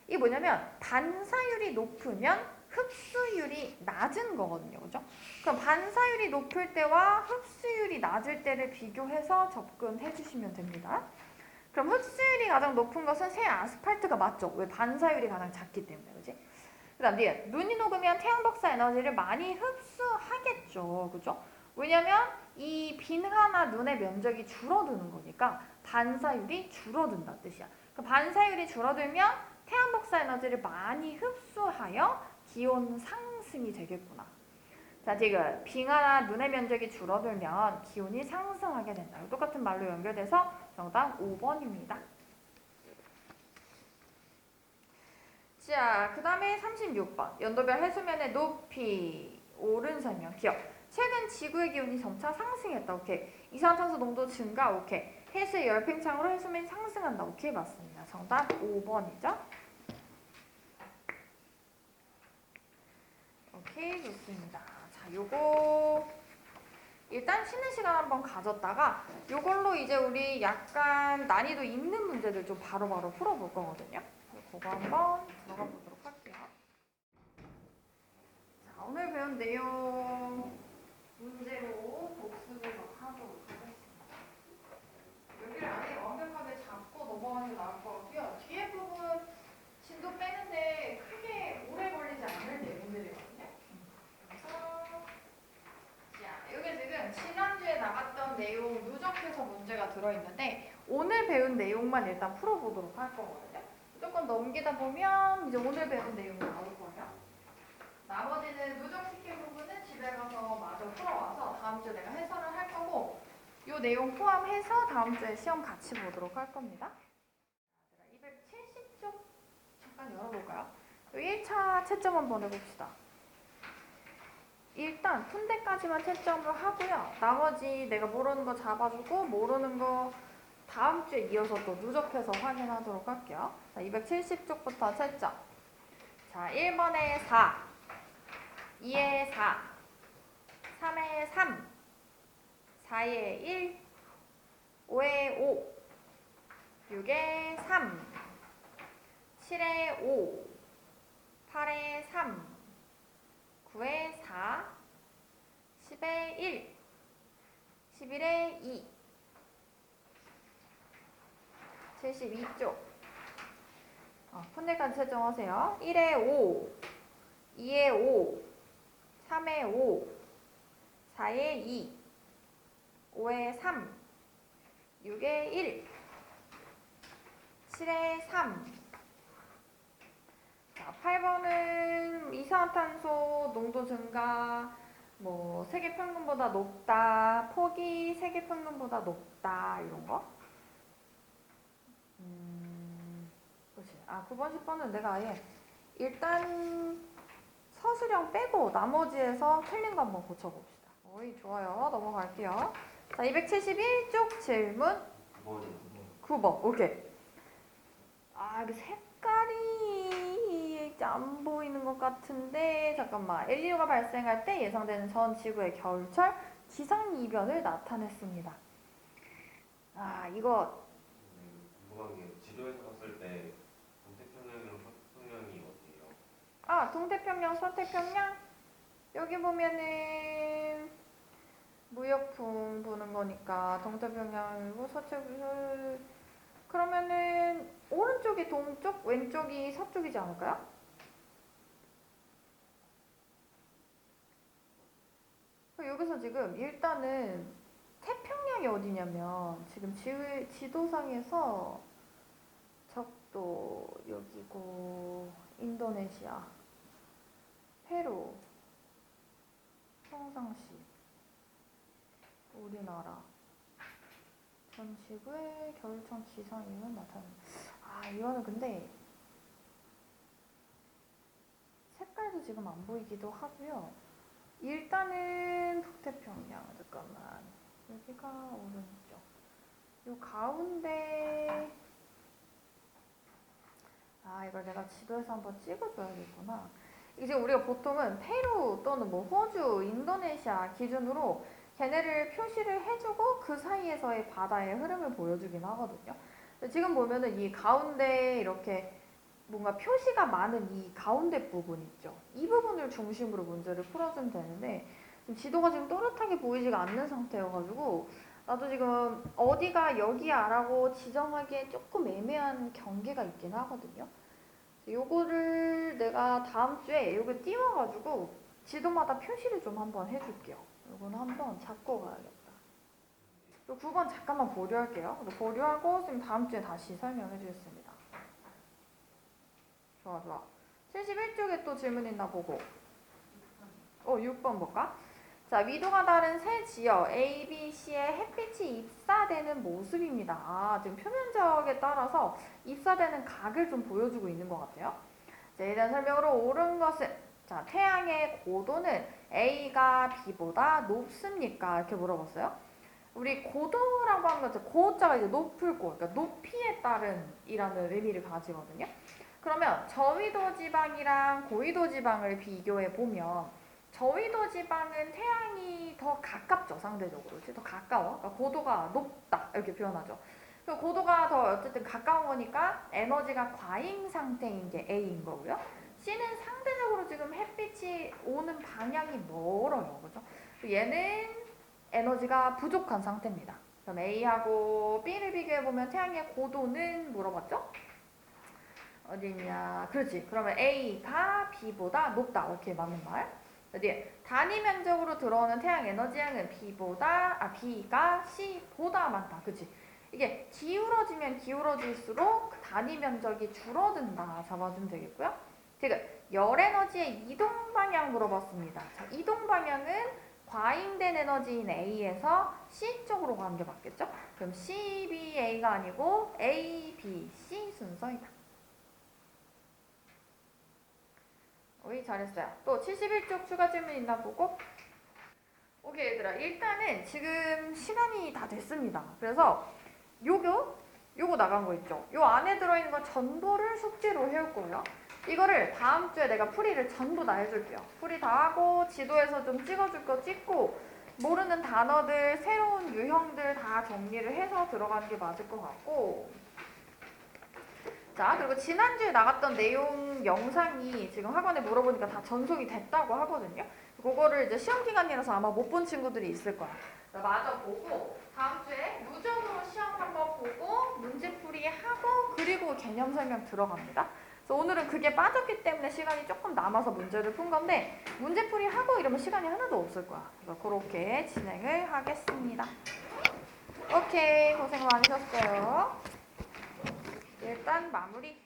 이게 뭐냐면 반사율이 높으면 흡수율이 낮은 거거든요. 그죠? 그럼 반사율이 높을 때와 흡수율이 낮을 때를 비교해서 접근해 주시면 됩니다. 그럼 흡수율이 가장 높은 것은 새 아스팔트가 맞죠? 왜? 반사율이 가장 작기 때문에. 그지? 그 다음 뒤에 눈이 녹으면 태양 복사 에너지를 많이 흡수하겠죠. 그죠? 왜냐면 이 빙하나 눈의 면적이 줄어드는 거니까 반사율이 줄어든다 뜻이야. 그 반사율이 줄어들면 태양 복사 에너지를 많이 흡수하여 기온 상승이 되겠구나. 자, 지금 빙하나 눈의 면적이 줄어들면 기온이 상승하게 된다. 똑같은 말로 연결돼서 정답 5번입니다. 자, 그 다음에 36번. 연도별 해수면의 높이 오른 설명. 기억. 최근 지구의 기온이 점차 상승했다. 오케이. 이산화탄소 농도 증가. 오케이. 해수의 열 팽창으로 해수면이 상승한다. 오케이, 맞습니다. 정답 5번이죠. 오케이, 좋습니다. 자, 요거 일단 쉬는 시간 한번 가졌다가 요걸로 이제 우리 약간 난이도 있는 문제들 좀 바로바로 풀어볼 거거든요. 그거 한번 들어가 보도록 할게요. 자, 오늘 배운 내용 문제로 복습을 하도록 하겠습니다. 여기를 아예 완벽하게 잡고 넘어가는 게 나을 것 같고요. 뒤에 부분 진도 빼는데 크게 오래 걸리지 않을 내용들이거든요. 그래서 자, 여기 지금 지난주에 나갔던 내용 누적해서 문제가 들어있는데 오늘 배운 내용만 일단 풀어보도록 할 거거든요. 조금 넘기다 보면 이제 오늘 배운 내용이 나올 거예요. 나머지는 누적시킨 부분은 집에 가서 마저 풀어와서 다음 주에 내가 해설을 할 거고 이 내용 포함해서 다음 주에 시험 같이 보도록 할 겁니다. 270쪽 잠깐 열어볼까요? 1차 채점 한번 해봅시다. 일단 푼대까지만 채점을 하고요. 나머지 내가 모르는 거 잡아주고 모르는 거 다음 주에 이어서 또 누적해서 확인하도록 할게요. 자, 270쪽부터 채점. 자, 1번에 4, 2에 4, 3에 3, 4에 1, 5에 5, 6에 3, 7에 5, 8에 3, 9에 4, 10에 1, 11에 2, 72쪽. 푼대까지 채점하세요. 1에 5, 2에 5, 3에 5, 4에 2, 5에 3, 6에 1, 7에 3. 자, 8번은 이산화탄소 농도 증가, 뭐 세계 평균보다 높다, 폭이 세계 평균보다 높다 이런 거. 그렇지. 9번, 10번은 내가 아예 일단 서술형 빼고 나머지에서 틀린 거 한번 고쳐봅시다. 어이, 좋아요. 넘어갈게요. 자, 271쪽 질문 9번. 오케이. 이거 색깔이 안 보이는 것 같은데 잠깐만. 엘니뇨가 발생할 때 예상되는 전 지구의 겨울철 기상이변을 나타냈습니다. 이거 궁금한 게 지도에서 봤을 때 동태평양이랑 서태평양이 어디예요? 동태평양, 서태평양? 여기 보면은 무역풍 부는 거니까 동태평양이고 그러면은 오른쪽이 동쪽, 왼쪽이 서쪽이지 않을까요? 여기서 지금 일단은 태평양이 어디냐면 지금 지도상에서 적도 여기고 인도네시아, 페루, 평상시, 우리나라 전 지구의 겨울철 기상이변을 나타낸다. 이거는 근데 색깔도 지금 안 보이기도 하고요. 일단은 북태평양 잠깐만 여기가 오른쪽 요 가운데 아, 이걸 내가 지도에서 한번 찍어줘야겠구나. 이게 지금 우리가 보통은 페루 또는 뭐 호주, 인도네시아 기준으로 걔네를 표시를 해주고 그 사이에서의 바다의 흐름을 보여주긴 하거든요. 근데 지금 보면은 이 가운데 이렇게 뭔가 표시가 많은 이 가운데 부분 있죠. 이 부분을 중심으로 문제를 풀어주면 되는데 지금 지도가 지금 또렷하게 보이지가 않는 상태여가지고 나도 지금 어디가 여기야라고 지정하기에 조금 애매한 경계가 있긴 하거든요. 요거를 내가 다음 주에 요거 띄워가지고 지도마다 표시를 좀 한번 해줄게요. 요거는 한번 잡고 가야겠다. 요 9번 잠깐만 보류할게요. 보류하고 지금 다음 주에 다시 설명해 주겠습니다. 좋아 좋아. 71쪽에 또 질문 있나 보고. 6번 볼까? 자, 위도가 다른 세 지역 A, B, C에 햇빛이 입사되는 모습입니다. 아, 지금 표면적에 따라서 입사되는 각을 좀 보여주고 있는 것 같아요. 자, 일단 설명으로 옳은 것은 자, 태양의 고도는 A가 B보다 높습니까? 이렇게 물어봤어요. 우리 고도라고 하는 건 고자가 이제 높을 고, 그러니까 높이에 따른 이라는 의미를 가지거든요. 그러면 저위도 지방이랑 고위도 지방을 비교해 보면 저위도 지방은 태양이 더 가깝죠, 상대적으로. 더 가까워. 그러니까 고도가 높다 이렇게 표현하죠. 그 고도가 더 어쨌든 가까운 거니까 에너지가 과잉 상태인 게 A인 거고요. C는 상대적으로 지금 햇빛이 오는 방향이 멀어요, 그죠? 얘는 에너지가 부족한 상태입니다. 그럼 A하고 B를 비교해 보면 태양의 고도는 물어봤죠? 어디냐? 그렇지. 그러면 A가 B보다 높다. 이렇게 맞는 말. 어디? 단위 면적으로 들어오는 태양 에너지 양은 B가 C보다 많다. 그치? 이게 기울어지면 기울어질수록 그 단위 면적이 줄어든다. 잡아주면 되겠고요. 지금 열 에너지의 이동 방향 물어봤습니다. 자, 이동 방향은 과잉된 에너지인 A에서 C 쪽으로 가는 게 맞겠죠? 그럼 C, B, A가 아니고 A, B, C 순서이다. 오이 잘했어요. 또 71쪽 추가 질문 있나 보고. 오케이 얘들아, 일단은 지금 시간이 다 됐습니다. 그래서 요거 나간 거 있죠. 요 안에 들어있는 거 전부를 숙제로 해올 거예요. 이거를 다음 주에 내가 풀이를 전부 다 해줄게요. 풀이 다 하고 지도에서 좀 찍어줄 거 찍고 모르는 단어들, 새로운 유형들 다 정리를 해서 들어가는 게 맞을 것 같고. 자, 그리고 지난주에 나갔던 내용 영상이 지금 학원에 물어보니까 다 전송이 됐다고 하거든요. 그거를 이제 시험 기간이라서 아마 못 본 친구들이 있을 거야. 마저 보고 다음 주에 누적으로 시험 한번 보고 문제풀이 하고 그리고 개념 설명 들어갑니다. 그래서 오늘은 그게 빠졌기 때문에 시간이 조금 남아서 문제를 푼 건데 문제풀이 하고 이러면 시간이 하나도 없을 거야. 그래서 그렇게 진행을 하겠습니다. 오케이, 고생 많으셨어요. 일단 마무리.